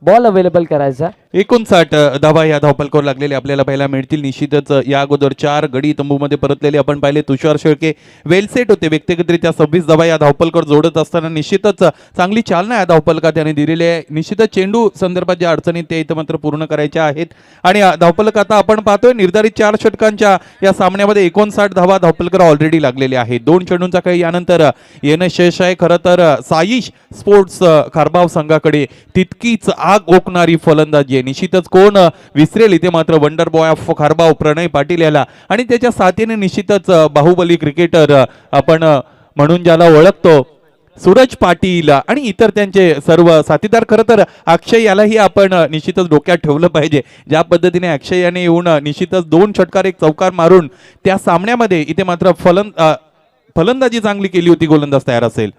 बॉल अवेलेबल करायचा. 59 धावा या धावपलकावर लागलेले आपल्याला पाहायला मिळतील. निश्चितच या अगोदर 4 गडी तंबूमध्ये परतलेले आपण पाहिले. तुषार शेळके वेलसेट होते. व्यक्तिगतरित्या 26 धावा या धावपलकावर जोडत असताना निश्चितच चांगली चालना या धावपलकात त्याने दिलेली आहे. निश्चितच चेंडू संदर्भात ज्या अडचणी ते इथं मात्र पूर्ण करायच्या आहेत. आणि धावपलक आता आपण पाहतोय निर्धारित 4 षटकांच्या या सामन्यामध्ये 59 धावा धावपलकावर ऑलरेडी लागलेले आहेत. 2 चेंडूंचा खेळ यानंतर येणं शेष आहे. खरं तर साईश स्पोर्ट्स खारबाव संघाकडे तितकीच आग ओकणारी फलंदाजी आहे. निश्चितच कोण विसरेल इथे मात्र वंडर बॉय ऑफ खारबाव प्रणय पाटील याला आणि त्याच्या साथीने निश्चितच बाहुबली क्रिकेटर आपण म्हणून ज्याला ओळखतो सूरज पाटील आणि इतर त्यांचे सर्व साथीदार. खरं तर अक्षय यालाही आपण निश्चितच डोक्यात ठेवलं पाहिजे. ज्या पद्धतीने अक्षय याने येऊन निश्चितच 2 षटकार 1 चौकार मारून त्या सामन्यामध्ये इथे मात्र फलंदाजी चांगली केली होती. गोलंदाज तयार असेल.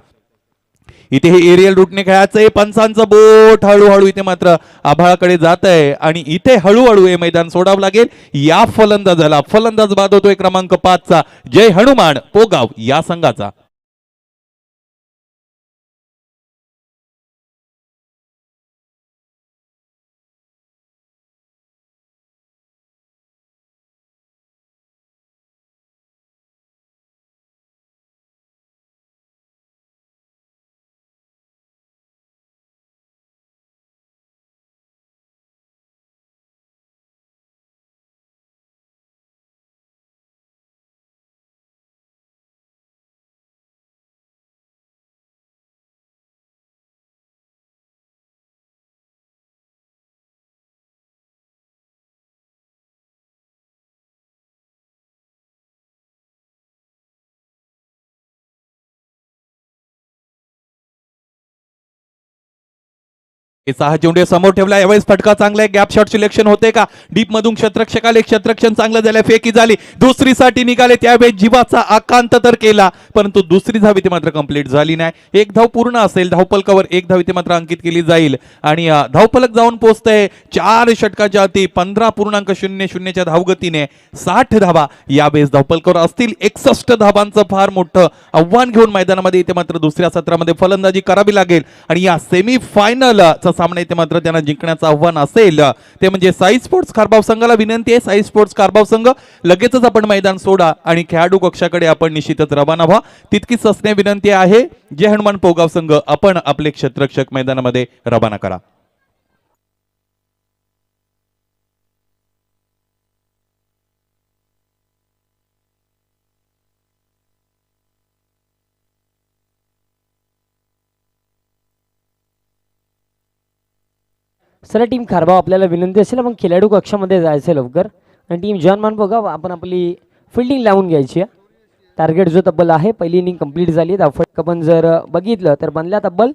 इथे हे एरियल रूटने खेळायचंय. पंचांचं बोट हळूहळू इथे मात्र आभाळाकडे जात आहे आणि इथे हळूहळू हे मैदान सोडावं लागेल. या फलंदाज बाद होतोय क्रमांक 5 जय हनुमान पोगाव या संघाचा. हे 6 चेंडू समोर ठेवला. यावेळेस फटका चांगला आहे. गॅप शॉट सिलेक्शन होते का. डीप मधून क्षेत्ररक्षक आले. क्षेत्ररक्षण चांगलं झालं. फेकी झाली. दुसरीसाठी निघाले. त्यावेळेस जीवाचा आकांत तर केला परंतु दुसरी धाव इथे मात्र कंप्लीट झाली नाही. 1 धाव पूर्ण असेल. धावपलकावर 1 धाव इथे मात्र अंकित केली जाईल आणि धावपलक जाऊन पोहोचतंय 4 षटकाच्या अति 15.00 च्या धावगतीने 60 धावा यावेळेस धावपलकावर असतील. 61 धावांचं फार मोठं आव्हान घेऊन मैदानामध्ये इथे मात्र दुसऱ्या सत्रामध्ये फलंदाजी करावी लागेल आणि या सेमी फायनलचा सामना इथे मात्र त्यांना जिंकण्याचं आव्हान असेल ते म्हणजे साई स्पोर्ट्स खारबाव संघाला विनंती आहे, साई स्पोर्ट्स खारबाव संघ लगेचच आपण मैदान सोडा आणि खेळाडू कक्षाकडे आपण निश्चितच रवाना व्हा, तितकीच असणे विनंती आहे. जय हनुमान पोगाव संघ आपण आपले क्षेत्ररक्षक मैदानामध्ये रवाना करा. सर टीम खारबाव आपल्याला विनंती असेल आपण खेळाडू कक्षामध्ये जायचं लवकर आणि टीम जॉनमान बघा आपण आपली फिल्डिंग लावून घ्यायची आहे. टार्गेट जो तब्बल आहे पहिली इनिंग कंप्लीट झाली आहे. धावफटक आपण जर बघितलं तर बनल्या तब्बल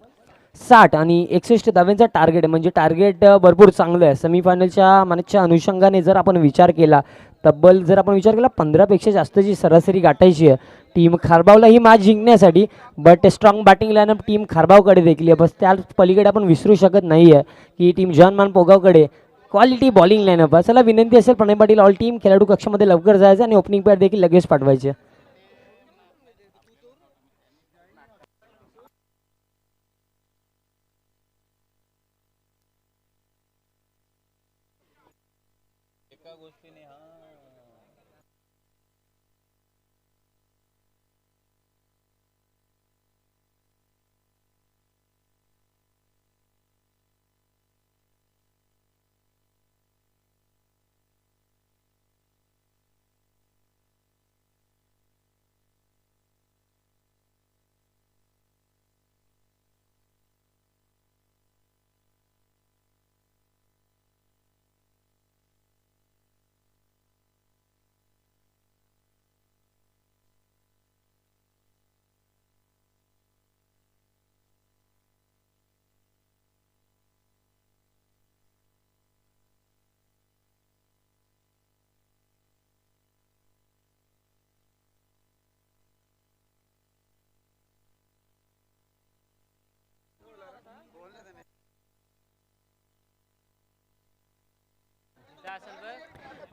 60 आणि 61 धाव्यांचा टार्गेट आहे, म्हणजे टार्गेट भरपूर चांगलं आहे. सेमीफायनलच्या मॅचच्या अनुषंगाने जर आपण विचार केला तब्बल जर आपण विचार केला 15पेक्षा जास्तची सरासरी गाठायची आहे टीम खारबावला ही मॅच जिंकण्यासाठी. But strong batting lineup team खारबावकडे देखील आहे. बस त्या पलीकडे आपण विसरू शकत नाही आहे की टीम जॉनमान पोगावकडे क्वालिटी बॉलिंग लाईनअप आहे. चला विनंती असेल प्रणय पाटील ऑल टीम खेळाडू कक्षामध्ये लवकर जायचं आणि ओपनिंग पेअर देखील लगेच पाठवायचे.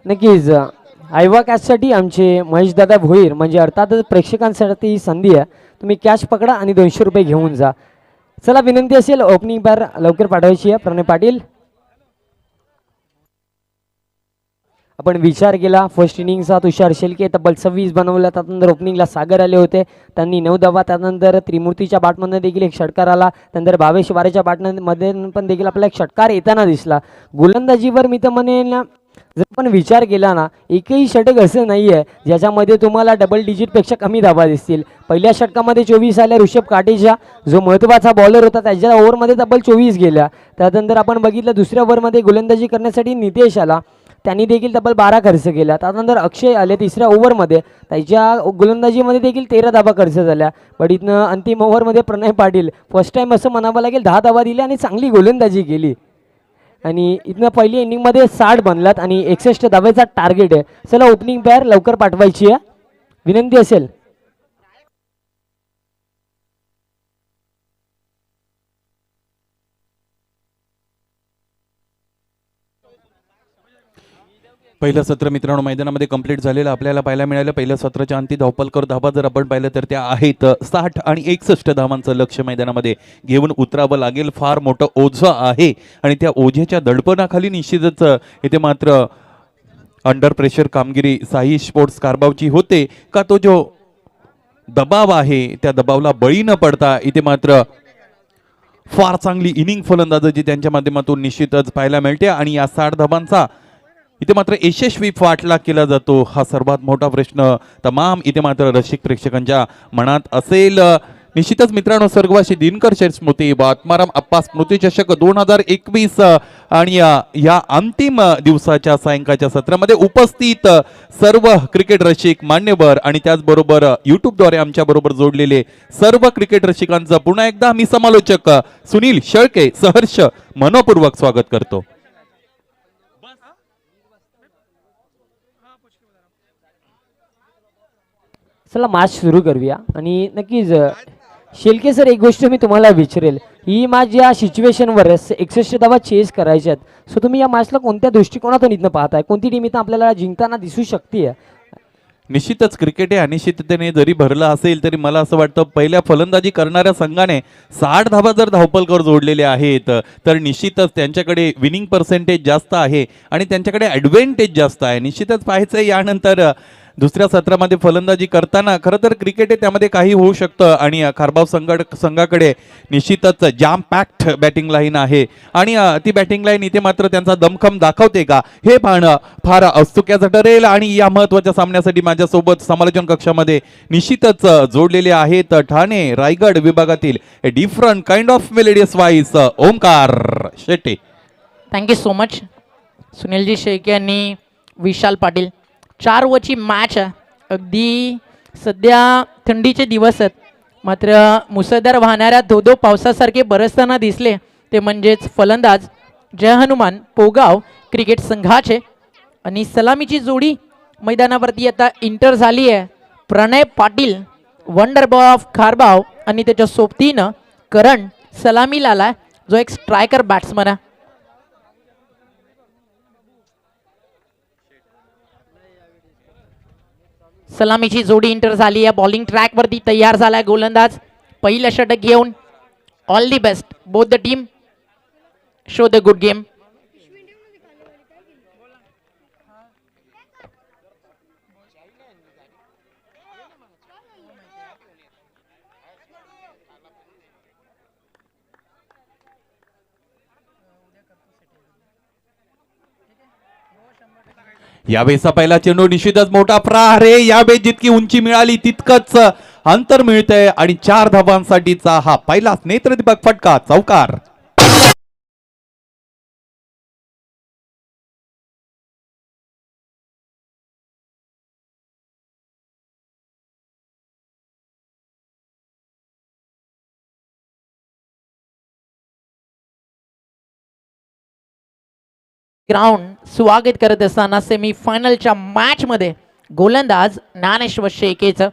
नक्कीच आयवा कॅचसाठी आमचे महेशदादा भोईर म्हणजे अर्थातच प्रेक्षकांसाठी ही संधी आहे. तुम्ही कॅश पकडा आणि 200 रुपये घेऊन जा. चला विनंती असेल ओपनिंग पेअर लवकर पाठवायची आहे. प्रणय पाटील आपण विचार केला फर्स्ट इनिंगचा तुषार शेलके तब्बल 26 बनवला, त्यानंतर ओपनिंगला सागर आले होते त्यांनी 9 धावा, त्यानंतर त्रिमूर्तीच्या बॅटमधनं देखील एक षटकार आला, त्यानंतर भावेश वारेच्या बॅटमध्ये पण देखील आपला एक षटकार येताना दिसला. गोलंदाजीवर मी तर म्हणेन जर आपण विचार केला ना एकही षटक असं नाही आहे ज्याच्यामध्ये तुम्हाला डबल डिजिटपेक्षा कमी धावा दिसतील. पहिल्या षटकामध्ये 24 आल्या ऋषभ काटेच्या जो महत्त्वाचा बॉलर होता त्याच्या ओव्हरमध्ये तब्बल 24 गेल्या. त्यानंतर आपण बघितलं दुसऱ्या ओव्हरमध्ये गोलंदाजी करण्यासाठी नितेश आला, त्यांनी देखील तब्बल 12 खर्च केला. त्यानंतर अक्षय आले तिसऱ्या ओव्हरमध्ये, त्याच्या गोलंदाजीमध्ये देखील 13 धावा खर्च झाल्या. पण इथनं अंतिम ओव्हरमध्ये प्रणय पाटील फर्स्ट टाइम असं म्हणावं लागेल 10 धावा दिल्या आणि चांगली गोलंदाजी केली आणि इथनं पहिली इनिंगमध्ये 60 बनलात आणि 61 धावेचा टार्गेट आहे. चला ओपनिंग पेअर लवकर पाठवायची आहे विनंती असेल. पहिलं सत्र मित्रांनो मैदानामध्ये कंप्लीट झालेलं आपल्याला पाहायला मिळालं. पहिल्या सत्राच्या अंती धावपलकर धावा जर आपण पाहिलं तर त्या आहेत 60 आणि 61 धावांचं लक्ष मैदानामध्ये घेऊन उतरावं लागेल. फार मोठं ओझं आहे आणि त्या ओझ्याच्या दडपणाखाली निश्चितच इथे मात्र अंडर प्रेशर कामगिरी साई स्पोर्ट्स कारबावची होते का तो जो दबाव आहे त्या दबावला बळी न पडता इथे मात्र फार चांगली इनिंग फलंदाजी त्यांच्या माध्यमातून निश्चितच पाहायला मिळते आणि या 60 धावांचा इथे मात्र यशस्वी पाठलाग केला जातो. हा सर्वात मोठा प्रश्न तमाम इथे मात्र रसिक प्रेक्षकांच्या मनात असेल. निश्चितच मित्रांनो स्वर्गवासी दिनकर शेठ स्मृती आत्माराम अप्पा स्मृती चषक 2021 आणि या अंतिम दिवसाच्या सायंकाळच्या सत्रामध्ये उपस्थित सर्व क्रिकेट रसिक मान्यवर आणि त्याचबरोबर युट्यूबद्वारे आमच्या बरोबर जोडलेले सर्व क्रिकेट रसिकांचं पुन्हा एकदा मी समालोचक सुनील शेळके सहर्ष मनपूर्वक स्वागत करतो. चला मॅच सुरू करूया आणि नक्कीच शेलके सर एक गोष्ट मी तुम्हाला विचारेल, ही मॅच या सिच्युएशनवर 61 धावा चेस करायच्यात, सो तुम्ही या मॅचला कोणत्या दृष्टिकोनातून इथनं पाहताय, कोणती टीम इथं आपल्याला जिंकताना दिसू शकते? निश्चितच क्रिकेट हे अनिश्चिततेने जरी भरलं असेल तरी मला असं वाटतं पहिल्या फलंदाजी करणाऱ्या संघाने 60 धावा जर धावपलकर जोडलेले आहेत तर निश्चितच त्यांच्याकडे विनिंग पर्सेंटेज जास्त आहे आणि त्यांच्याकडे ॲडव्हान्टेज जास्त आहे. निश्चितच पाहायचं आहे यानंतर दुसऱ्या सत्रामध्ये फलंदाजी करताना खरं तर क्रिकेट आहे त्यामध्ये काही होऊ शकतं आणि खारबाव संघाकडे निश्चितच जाम पॅक्ट बॅटिंग लाईन आहे आणि ती बॅटिंग लाईन इथे मात्र त्यांचा दमखम दाखवते का हे पाहणं फार औत्सुक्याचं ठरेल. आणि या महत्त्वाच्या सामन्यासाठी माझ्यासोबत समालोचन कक्षामध्ये निश्चितच जोडलेले आहेत ठाणे रायगड विभागातील different kind of melodious voice Omkar Shete. Thank you so much सुनीलजी शेळके आणि विशाल पाटील. 4 ओव्हरची मॅच आहे. अगदी सध्या थंडीचे दिवस आहेत मात्र मुसळधार वाहणाऱ्या धो पावसासारखे बरसताना दिसले ते म्हणजेच फलंदाज जय हनुमान पोगाव क्रिकेट संघाचे आणि सलामीची जोडी मैदानावरती आता इंटर झाली आहे. प्रणय पाटील वंडर बॉय ऑफ खारबाव आणि त्याच्या सोबतीनं करण सलामीला आला जो एक स्ट्रायकर बॅट्समन आहे. सलामीची जोडी इंटर झाली आहे. बॉलिंग ट्रॅकवरती तयार झालाय गोलंदाज पहिलं षटक घेऊन. All the best both the team. Show the good game. यावेळेचा पहिला चेंडू निश्चितच मोठा प्रहार आहे. यावेळी जितकी उंची मिळाली तितकंच अंतर मिळतंय आणि 4 धावांसाठीचा हा पहिलाच नेत्रदीपक फटका चौकार. ग्राउंड स्वागत करत असताना सेमीफायनलच्या मॅच मध्ये गोलंदाज ज्ञानेश्वर शेळकेचं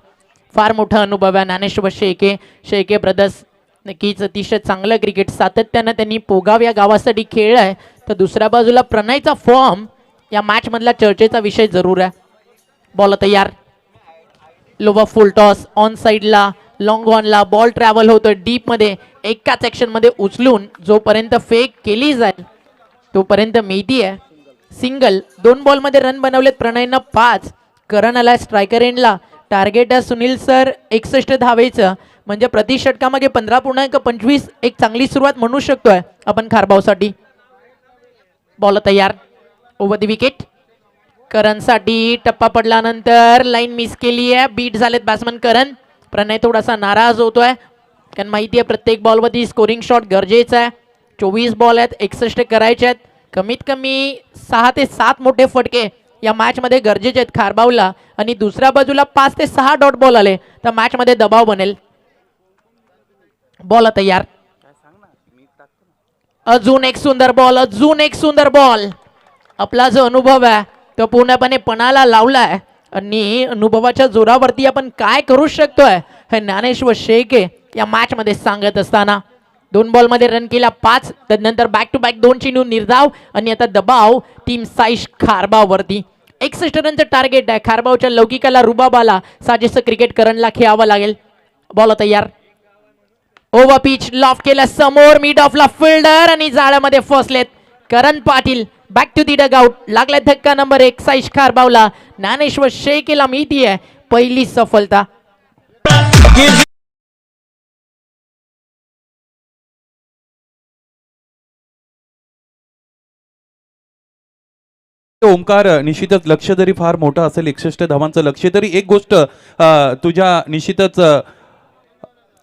फार मोठा अनुभव आहे. ज्ञानेश्वर शेळके ब्रदर्स नक्कीच अतिशय चांगलं क्रिकेट सातत्यानं त्यांनी पोगाव या गावासाठी खेळलं आहे. तर दुसऱ्या बाजूला प्रणयचा फॉर्म या मॅच मधला चर्चेचा विषय जरूर आहे. बॉल तयार. लोवर फुल टॉस ऑन साइडला लॉंग ऑनला बॉल ट्रॅव्हल होतो डीप मध्ये एकाच ॲक्शन मध्ये उचलून जोपर्यंत फेक केली जाईल तोपर्यंत मिळती आहे सिंगल. 2 बॉलमध्ये रन बनवलेत प्रणयनं 5. करण आला स्ट्रायकर एंडला. टार्गेट आहे सुनील सर 61 धावेचं म्हणजे प्रति षटकामागे 15.25 एक चांगली सुरुवात म्हणू शकतोय आपण खारबावसाठी. बॉल तयार. Over the wicket. करणसाठी टप्पा पडल्यानंतर लाईन मिस केली आहे. बीट झालेत बॅट्समन करण. प्रणय थोडासा नाराज होतोय कारण माहिती आहे प्रत्येक बॉलवरती स्कोरिंग शॉट गरजेचा आहे. 24 बॉल आहेत 61 करायचे आहेत. कमीत कमी 6 ते 7 मोठे फटके या मॅच मध्ये गरजेचे आहेत खारबावला आणि दुसऱ्या बाजूला 5 ते 6 डॉट बॉल आले तर मॅच मध्ये दबाव बनेल. बॉल तयार. अजून एक सुंदर बॉल. आपला जो अनुभव आहे तो पूर्णपणे पणाला लावलाय आणि अनुभवाच्या जोरावरती आपण काय करू शकतोय हे ज्ञानेश्वर शेळके या मॅच मध्ये सांगत असताना 2 बॉलमध्ये रन केला 5. त्यानंतर बॅक टू बॅक 2 चेंडू निर्धाव आणि आता दबाव टीम साईश खारबावरती. 61 रनचं टार्गेट आहे. खारबावच्या लौकिकाला रुबाबाला साजेसं क्रिकेट करणला खेळावं लागेल. बॉल तयार. ओव्हर पिच लॉफ केला समोर मिड ऑफला फिल्डर आणि जाळ्यामध्ये फसलेत Karan Patil. Back to the dugout. लागला धक्का नंबर 1 साईश खारबावला. ज्ञानेश्वर शेळकेला मिळती आहे पहिली सफलता. ओमकार निश्चितच लक्ष जरी फार मोठं असेल 61 धावांचं लक्ष तरी एक गोष्ट तुझ्या निश्चितच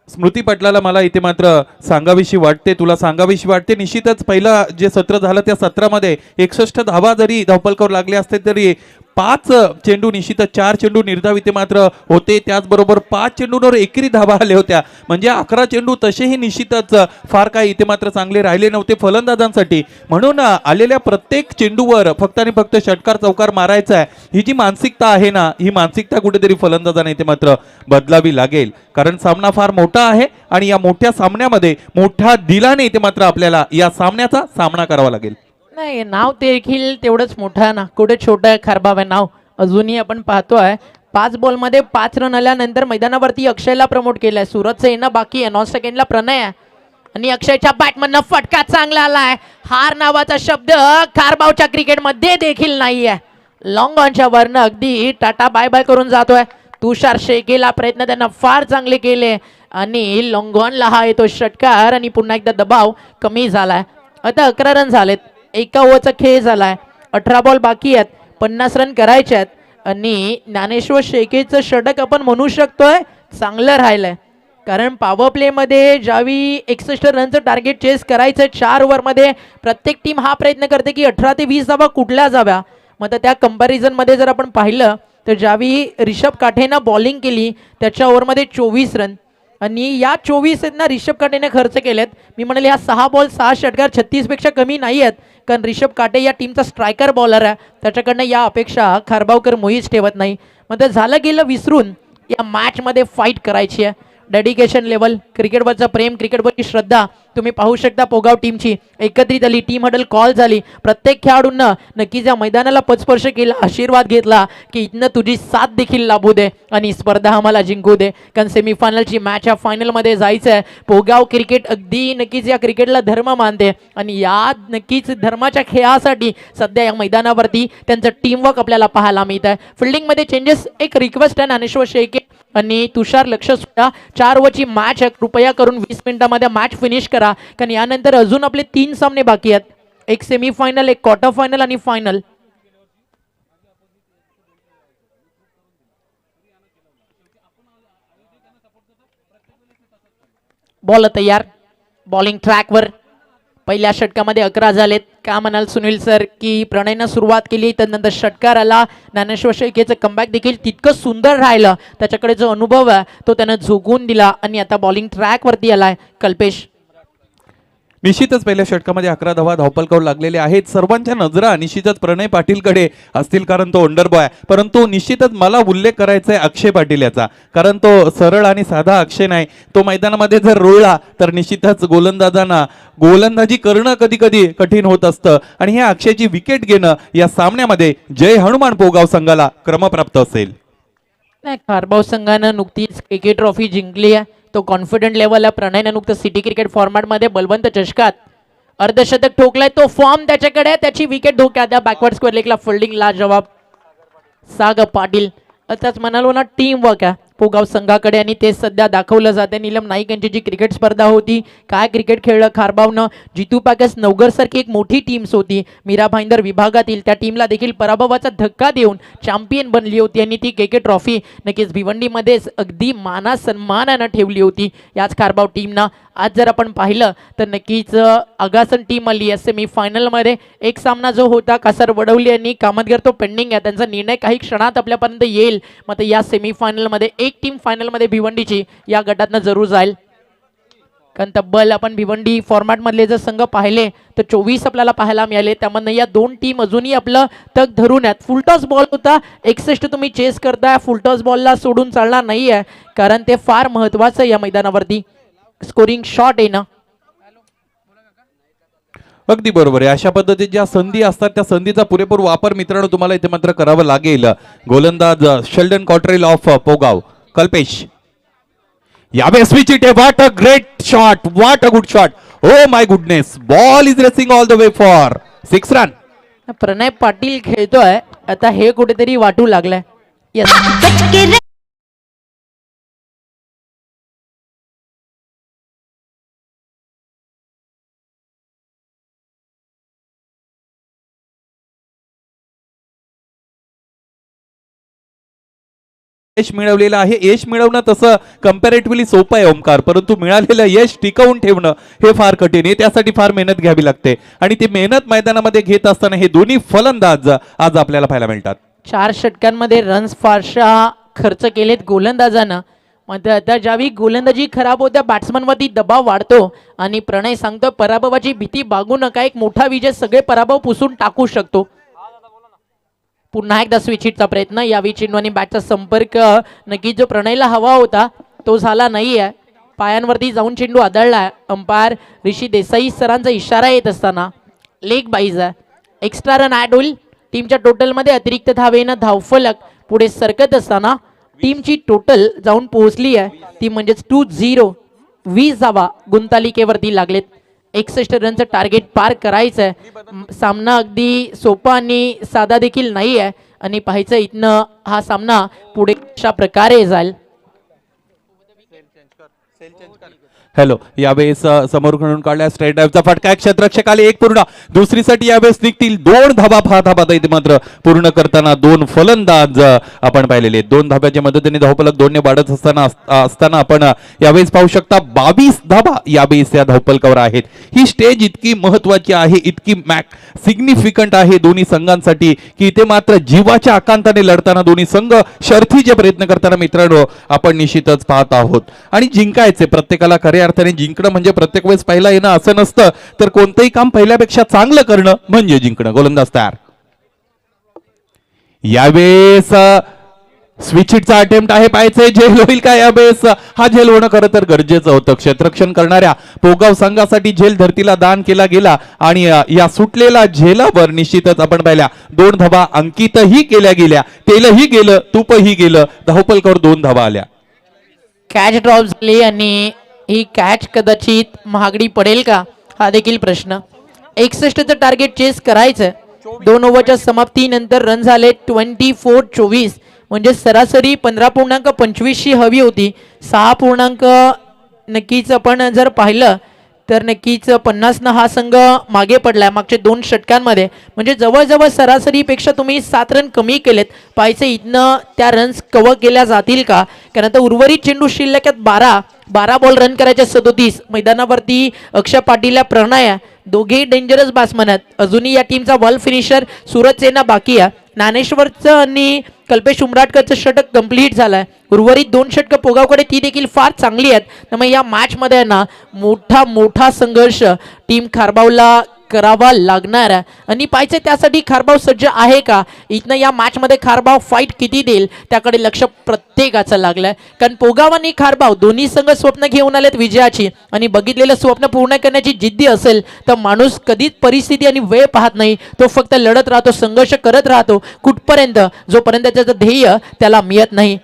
स्मृती पटलाला मला इथे मात्र सांगावीशी वाटते तुला सांगावीशी वाटते. निश्चितच पहिलं जे सत्र झालं त्या सत्रामध्ये 61 धावा जरी धावपलकर लागले असते तरी 5 चेंडू निश्चितच 4 चेंडू निर्धाव इथे मात्र होते. त्याचबरोबर 5 चेंडूंवर एकेरी धावा आल्या होत्या म्हणजे 11 चेंडू तसेही निश्चितच फार काही इथे मात्र चांगले राहिले नव्हते फलंदाजांसाठी. म्हणून आलेल्या प्रत्येक चेंडूवर फक्त आणि फक्त षटकार चौकार मारायचा आहे ही जी मानसिकता आहे ना ही मानसिकता कुठेतरी फलंदाजांना इथे मात्र बदलावी लागेल कारण सामना फार मोठा आहे आणि या मोठ्या सामन्यामध्ये मोठ्या दिलाने इथे मात्र आपल्याला या सामन्याचा सामना करावा लागेल. नाही नाव देखील तेवढंच मोठं आहे ना कुठे छोटं आहे खारबाव आहे नाव अजूनही आपण पाहतोय 5 बॉलमध्ये 5 रन आल्यानंतर मैदानावरती अक्षयला प्रमोट केलंय. सुरतचं येणं बाकी आहे. 9 सेकंडला प्रणय आहे आणि अक्षयच्या बॅटमधनं फटका चांगला आलाय. हार नावाचा शब्द खारबावच्या क्रिकेटमध्ये देखील नाहीये. लॉंग ऑनच्या वरनं अगदी टाटा बाय बाय करून जातोय. तुषार शेकेला प्रयत्न त्यांना फार चांगले केले आणि लॉंग ऑनला हा येतो षटकार आणि पुन्हा एकदा दबाव कमी झालाय. आता 11 रन झालेत. एका ओव्हरचा खेळ झालाय. 18 बॉल बाकी आहेत. 50 रन करायचे आहेत आणि ज्ञानेश्वर शेकेचं षटक आपण म्हणू शकतोय चांगलं राहिलंय. कारण पॉवर प्लेमध्ये ज्यावेळी 61 रनचं टार्गेट चेस करायचं 4 ओव्हरमध्ये प्रत्येक टीम हा प्रयत्न करते की 18 ते 20 धावा कुठल्या जाव्या. मग त्या कम्पॅरिझनमध्ये जर आपण पाहिलं तर ज्यावेळी रिषभ काठेनं बॉलिंग केली त्याच्या ओव्हरमध्ये 24 रन आणि या 24 आहेत ना रिषभ काठेने खर्च केलेत. मी म्हणाले ह्या 6 बॉल 6 षटकार 36 पेक्षा कमी नाही आहेत. कारण रिषभ काटे या टीमचा स्ट्रायकर बॉलर आहे. त्याच्याकडनं या अपेक्षा खारबावकर मुळीच ठेवत नाही. मग ते झालं गेलं विसरून या मॅचमध्ये फाईट करायची आहे. डेडिकेशन लेवल, क्रिकेटवरचं प्रेम, क्रिकेटवरची श्रद्धा तुम्ही पाहू शकता. पोगाव टीमची एकत्रित आली. टीम हडल कॉल झाली. प्रत्येक खेळाडूंना नक्कीच या मैदानाला पदस्पर्श केला, आशीर्वाद घेतला की इथनं तुझी साथ देखील लाभू दे आणि स्पर्धा आम्हाला जिंकू दे. कारण सेमीफायनलची मॅच या फायनलमध्ये जायचं आहे. पोगाव क्रिकेट अगदी नक्कीच या क्रिकेटला धर्म मानते आणि या नक्कीच धर्माच्या खेळासाठी सध्या या मैदानावरती त्यांचं टीमवर्क आपल्याला पाहायला मिळत आहे. फिल्डिंगमध्ये चेंजेस एक रिक्वेस्ट आहे ज्ञानेश्वर शेके आणि तुषार लक्ष सुद्धा 4 ओव्हरची मॅच आहे. कृपया करून 20 मिनिटांमध्ये मॅच फिनिश करा. कारण यानंतर अजून आपले 3 सामने बाकी आहेत. एक सेमीफायनल, एक क्वार्टर फायनल आणि फायनल. बॉल तयार. बॉलिंग ट्रॅकवर. पहिल्या षटकामध्ये 11 झालेत. का म्हणाल सुनील सर की प्रणयनं सुरुवात केली तर नंतर षटकार आला. ज्ञानेश्वर शेकेचं कमबॅक देखील तितकं सुंदर राहिलं. त्याच्याकडे जो अनुभव आहे तो त्यानं झोकून दिला आणि आता बॉलिंग ट्रॅकवरती आलाय कल्पेश. निश्चितच पहिल्या षटकामध्ये 11 धावा धावपलकावर लागलेले आहेत. सर्वांच्या नजरा निश्चितच प्रणय पाटीलकडे असतील कारण तो अंडरबॉय आहे. परंतु निश्चितच मला उल्लेख करायचा आहे अक्षय पाटील याचा. कारण तो सरळ आणि साधा अक्षय नाही. तो मैदानामध्ये जर रुळला तर निश्चितच गोलंदाजांना गोलंदाजी करणं कधी कधी कठीण होत असतं आणि हे अक्षयची विकेट घेणं या सामन्यामध्ये जय हनुमान पोगाव संघाला क्रमप्राप्त असेल. नाही, खारबाव संघानं नुकतीच KK ट्रॉफी जिंकली आहे. तो कॉन्फिडंट लेवल आहे. प्रणयनं नुकतं सिटी क्रिकेट फॉर्मॅटमध्ये बलवंत चषकात अर्धशतक ठोकलाय. तो फॉर्म त्याच्याकडे, त्याची विकेट धोक्यात. त्या बॅकवर्ड स्क्वेअर लेगला फिल्डिंग ला जवाब साग पाटील. आताच म्हणालो ना टीम वर्क आहे पोगाव संघाकडे आणि ते सध्या दाखवलं जाते. नीलम नाईक यांची जी क्रिकेट स्पर्धा होती, काय क्रिकेट खेळलं खारबावनं. जितू पॅकस नवगर सारखी एक मोठी टीम्स होती मीरा भाईंदर विभागातील, त्या टीमला देखील पराभवाचा धक्का देऊन चॅम्पियन बनली होती आणि ती KK ट्रॉफी नक्कीच भिवंडीमध्येच अगदी माना सन्मानानं ठेवली होती याच खारबाव टीमनं. आज जर आपण पाहिलं तर नक्कीच आगासन टीम आली आहे सेमीफायनलमध्ये. एक सामना जो होता कासर वडवली आणि कामतगर तो पेंडिंग आहे. त्यांचा निर्णय काही क्षणात आपल्यापर्यंत येईल. मग या सेमीफायनलमध्ये एक टीम फायनलमध्ये भिवंडीची या गटातनं जरूर जाईल. कारण तब्बल आपण भिवंडी फॉर्मॅटमधले जर संघ पाहिले तर 24 आपल्याला पाहायला मिळाले. त्यामधनं या 2 टीम अजूनही आपलं तग धरून आहेत. फुलटॉस बॉल होता 61 तुम्ही चेस करताय. फुलटॉस बॉलला सोडून चालणार नाही आहे कारण ते फार महत्त्वाचं या मैदानावरती स्कोरिंग शॉट येणं. अगदी बरोबर आहे. अशा पद्धतीच्या ज्या संधी असतात त्या संधीचा पुरेपूर वापर मित्रांनो तुम्हाला इथे मात्र करावा लागेल. गोलंदाज Sheldon Cottrell of Pogaon Kalpesh यावेळेस switch it. What a great shot, what a good shot. Oh my goodness, ball is racing all the way for 6 run. Pranay Patil खेळतोय आता हे कुठेतरी वाटू लागलंय. यस यश मिळवलेलं आहे. यश मिळवणं तसं कम्पॅरेटिव्हली सोपं आहे ओमकार, परंतु मिळालेलं यश टिकवून ठेवणं हे फार कठीण आहे. त्यासाठी फार मेहनत घ्यावी लागते आणि ती मेहनत मैदानामध्ये घेत असताना हे दोन्ही फलंदाज आज आपल्याला पाहायला मिळतात. 4 षटकांमध्ये रन्स फारशा खर्च केलेत गोलंदाजानं. मग आता ज्यावेळी गोलंदाजी खराब होत्या बॅट्समनवरती दबाव वाढतो आणि प्रणय सांगतो पराभवाची भीती बागू नका, एक मोठा विजय सगळे पराभव पुसून टाकू शकतो. पुन्हा एकदा स्विच हिटचा प्रयत्न. यावेळी चेंडू आणि बॅटचा संपर्क नक्कीच जो प्रणयला हवा होता तो झाला नाही आहे. पायांवरती जाऊन चेंडू आदळला. अंपायर ऋषी देसाई सरांचा इशारा येत असताना लेग बाईज आहे. एक्स्ट्रा रन ॲड होईल. टीमच्या टोटलमध्ये अतिरिक्त धावेनं धावफलक पुढे सरकत असताना टीमची टोटल जाऊन पोहोचली आहे ती म्हणजेच 2-0. 20 धावा गुंतालिकेवरती लागलेत. 61 रनचं टार्गेट पार करायचं आहे. सामना अगदी सोपा आणि साधा देखील नाही आहे आणि पाहायचं इथनं हा सामना पुढे अशा प्रकारे जाईल. हॅलो, यावेळेस समोर खेळून काढल्या स्ट्रेट ड्राईव्हचा फटका क्षेत्ररक्षकाले एक पूर्ण. दुसरीसाठी यावेळेस निघतील 2 धाबा. 5 धाबा इथे मात्र पूर्ण करताना 2 फलंदाज आपण पाहिलेले. 2 धाब्याच्या मदतीने धावफलक 2 ने वाढत असताना आपण यावेळेस पाहू शकता 22 धाबा यावेळेस या धावफलकावर आहेत. ही स्टेज इतकी महत्वाची आहे, इतकी सिग्निफिकंट आहे दोन्ही संघांसाठी की इथे मात्र जीवाच्या आकांताने लढताना दोन्ही संघ शर्थीचे प्रयत्न करताना मित्रांनो आपण निश्चितच पाहत आहोत. आणि जिंकायचे प्रत्येकाला खऱ्या अर्थाने जिंकणं म्हणजे प्रत्येक वेळेस पहिला येणं असं नसतं, तर कोणतंही काम पहिल्यापेक्षा चांगलं करणं म्हणजे जिंकणं. गोलंदाज तयार. यावेळेस स्विचिटचा अटेम्प्ट आहे, पाहायचंय झेल होईल का यावेळेस. हा झेल होणं खरं तर गरजेचं होतं. क्षेत्ररक्षण करणाऱ्या पोगाव संघासाठी झेल धरतीला दान केला गेला आणि या सुटलेला झेलावर निश्चितच आपण पाहिल्या 2 धाबा अंकितही केल्या गेल्या. तेलही गेलं, तूपही गेलं. धावफलकावर 2 धाबा आल्या. कॅच ड्रॉप झाली आणि ही कॅच कदाचित महागडी पडेल का हा देखील प्रश्न. 61चं टार्गेट चेस करायचं. 2 ओव्हरच्या समाप्तीनंतर रन झाले 24-24 म्हणजे सरासरी 15.25 हवी होती. 6 नक्कीच आपण जर पाहिलं तर नक्कीच 50 हा संघ मागे पडलाय मागच्या 2 षटकांमध्ये. म्हणजे जवळजवळ सरासरीपेक्षा तुम्ही 7 रन कमी केलेत. पाहायचं इथनं त्या रन्स कव्हर केल्या जातील का, कारण आता उर्वरित चेंडू शिल्लक आहेत 12 बॉल रन करायचे 37. मैदानावरती अक्षय पाटील प्रणय दोघेही डेंजरस बॅट्समन आहेत. अजूनही या टीमचा बॉल फिनिशर सूरज सेना बाकी आहे. ज्ञानेश्वरचं आणि कल्पेश उमराटकरचं षटक कंप्लीट झालंय. उर्वरित 2 षटकं पोगावकडे ती देखील फार चांगली आहेत. त्यामुळे या मॅचमध्ये ना मोठा संघर्ष टीम खारबावला करावा लागणार आहे आणि पाहिजे त्यासाठी खारबाव सज्ज आहे का. इथनं या मॅचमध्ये खारबाव फाईट किती देईल त्याकडे लक्ष प्रत्येकाचं लागलंय. कारण पोगाव आणि खारबाव दोन्ही संघ स्वप्न घेऊन आलेत विजयाची आणि बघितलेलं स्वप्न पूर्ण करण्याची जिद्दी असेल तर माणूस कधीच परिस्थिती आणि वेळ पाहत नाही. तो फक्त लढत राहतो, संघर्ष करत राहतो कुठपर्यंत, जोपर्यंत त्याचं ध्येय त्याला मिळत नाही.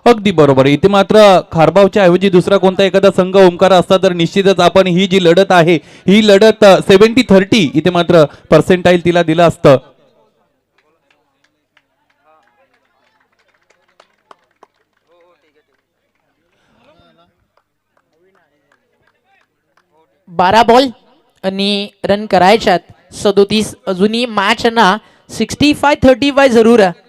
अगदी बरोबर. इथे मात्र खारबावच्या ऐवजी दुसरा कोणता एखादा संघ ओमकार असता तर निश्चितच आपण ही जी लढत आहे ही लढत 70-30 इथे मात्र पर्सेंटाईल तिला दिलं असतं. बारा बॉल आणि रन करायच्यात 37. अजूनही मॅच ना 65-35 जरूर आहे.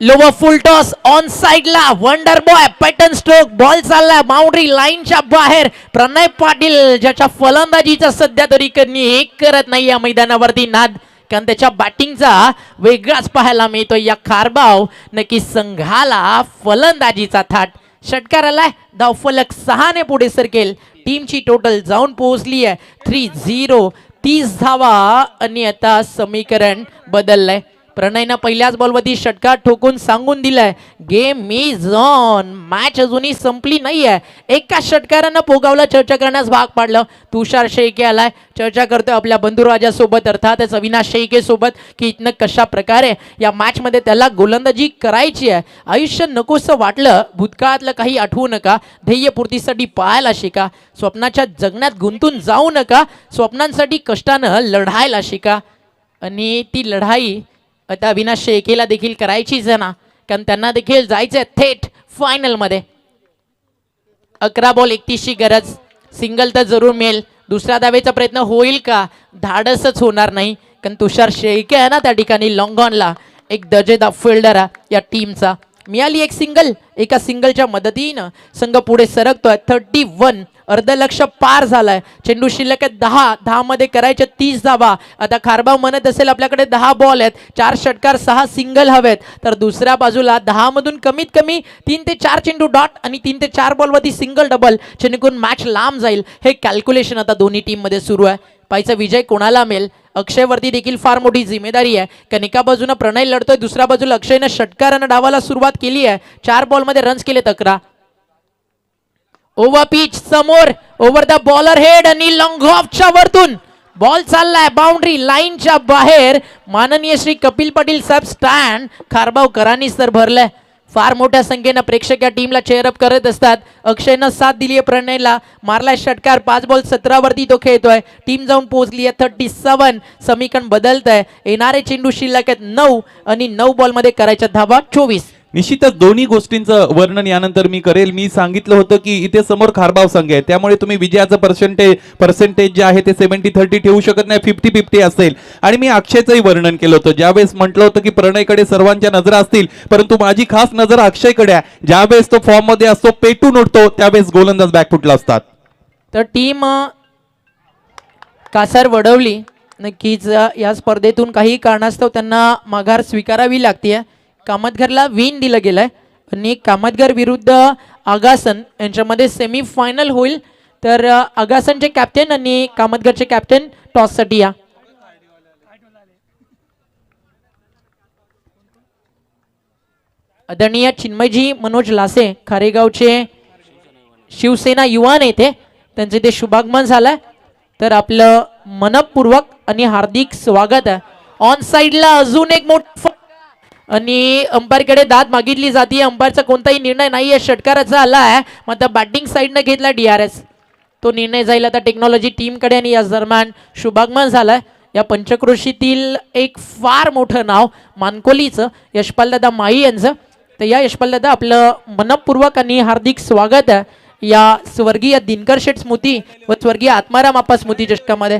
लोवर फुल टॉस ऑन साइडला wonder boy pattern stroke ball चाललाय बाउंड्री लाईनच्या बाहेर. प्रणय पाटील ज्याच्या फलंदाजीचा सध्या तरी कधी करत नाही या मैदानावरती नाद, कारण त्याच्या बॅटिंगचा वेगळाच पाहायला मिळतो. या खारबाव नक्की संघाला फलंदाजीचा थाट. षटकार आलाय, धावफलक 6 ने पुढे सरकेल. टीमची टोटल जाऊन पोहोचली आहे 3-0. 30 धावा आणि आता समीकरण बदललंय. प्रणयनं पहिल्याच बॉलवरती षटकार ठोकून सांगून दिलाय गेम इज ऑन. मॅच अजूनही संपली नाही आहे. एका षटकारानं पोगावला चर्चा करण्यास भाग पाडलं. तुषार शेळके आलाय, चर्चा करतोय आपल्या बंधुराजासोबत अर्थातच अविनाश शेळके सोबत की इथनं कशा प्रकारे या मॅचमध्ये त्याला गोलंदाजी करायची आहे. आयुष्य नकोसं वाटलं, भूतकाळातलं काही आठवू नका, ध्येयपूर्तीसाठी पाहायला शिका, स्वप्नाच्या जगण्यात गुंतून जाऊ नका, स्वप्नांसाठी कष्टानं लढायला शिका. आणि ती लढाई आता अविनाश शेळकेला देखील करायचीच आहे ना, कारण त्यांना देखील जायचंय थेट फायनलमध्ये. 11 बॉल 31 ची गरज. सिंगल तर जरूर मिळेल. दुसऱ्या धावेचा प्रयत्न होईल का, धाडसच होणार नाही, कारण तुषार शेळके आहे ना त्या ठिकाणी लॉंग ऑनला एक दर्जेदार फिल्डर आहे या टीमचा. मिळाली एक सिंगल. एका सिंगलच्या मदतीनं संघ पुढे सरकतोय. 31 अर्धलक्ष पार झालाय. चेंडू शिल्लक आहे 10 मध्ये करायचे 30 धावा. आता खारबाव म्हणत असेल आपल्याकडे 10 बॉल आहेत, 4 षटकार 6 सिंगल हवेत, तर दुसऱ्या बाजूला 10 मधून कमीत कमी 3 ते 4 चेंडू डॉट आणि 3 ते 4 बॉलवरती सिंगल डबल जेणेकरून मॅच लांब जाईल. हे कॅल्क्युलेशन आता दोन्ही टीम मध्ये सुरू आहे. पाहिजे विजय कोणाला मिळेल. अक्षयवरती देखील फार मोठी जिम्मेदारी आहे, कारण एका बाजूनं प्रणय लढतोय, दुसऱ्या बाजूला अक्षयनं षटकारानं डावाला सुरुवात केली आहे. 4 बॉलमध्ये रन्स केले 11. ओव्हर पिच समोर, ओव्हर द बॉलर हेड आणि लॉंग ऑफच्या वरतून बॉल चाललाय बाउंड्री लाईनच्या बाहेर. माननीय श्री कपिल पाटील साहेब स्टँड खारबावकरांनीच तर भरलंय. फार मोठ्या संख्येनं प्रेक्षक या टीमला चेअरअप करत असतात. अक्षयनं साथ दिली आहे प्रणयला, मारलाय षटकार. 5 बॉल 17 वरती तो खेळतोय. टीम जाऊन पोहोचली आहे 37. समीकरण बदलत आहे. येणारे चेंडू शिल्लक आहेत 9 आणि 9 बॉलमध्ये करायच्या धावा 24. निश्चितच दोन्ही गोष्टींचं वर्णन यानंतर मी करेल. मी सांगितलं होतं की इथे समोर खारबाव संघ आहे, त्यामुळे तुम्ही विजयाचं पर्सेंटेज जे आहे ते 70-30 ठेवू शकत नाही, 50-50 असेल. आणि मी अक्षयचंही वर्णन केलं होतं. ज्यावेळेस म्हटलं होतं की प्रणयकडे सर्वांच्या नजरा असतील, परंतु माझी खास नजर अक्षयकडे आहे. ज्यावेळेस तो फॉर्म मध्ये असतो, पेटून उठतो, त्यावेळेस गोलंदाज बॅकफुटला असतात. तर टीम कासार वडवली नक्कीच या स्पर्धेतून काही कारणास्तव त्यांना माघार स्वीकारावी लागते. कामतघरला विन दिलं गेलंय आणि कामतघर विरुद्ध आगासन यांच्यामध्ये सेमीफायनल होईल. तर आगासनचे कॅप्टन आणि कामतघरचे कॅप्टन टॉससाठी या. आदरणीय चिन्मयजी मनोज लासे खारेगावचे शिवसेना युवा नेते, त्यांचे ते शुभागमन झालंय. तर आपलं मनपूर्वक आणि हार्दिक स्वागत आहे. ऑन साइडला अजून एक मोठा आणि अंपायरकडे दाद मागितली जाते. अंपायरचा कोणताही निर्णय नाहीये, षटकाराचा आला आहे. मात्र बॅटिंग साईडनं घेतला DRS. तो निर्णय जाईल आता टेक्नॉलॉजी टीमकडे आणि या दरम्यान शुभागमन झालाय. या पंचक्रोशीतील एक फार मोठं नाव मानकोलीचं यशपालदादा माई यांचं. तर या यशपालदादा आपलं मनपूर्वक आणि हार्दिक स्वागत आहे या स्वर्गीय दिनकर शेठ स्मृती व स्वर्गीय आत्माराम आप्पा स्मृती चषकामध्ये.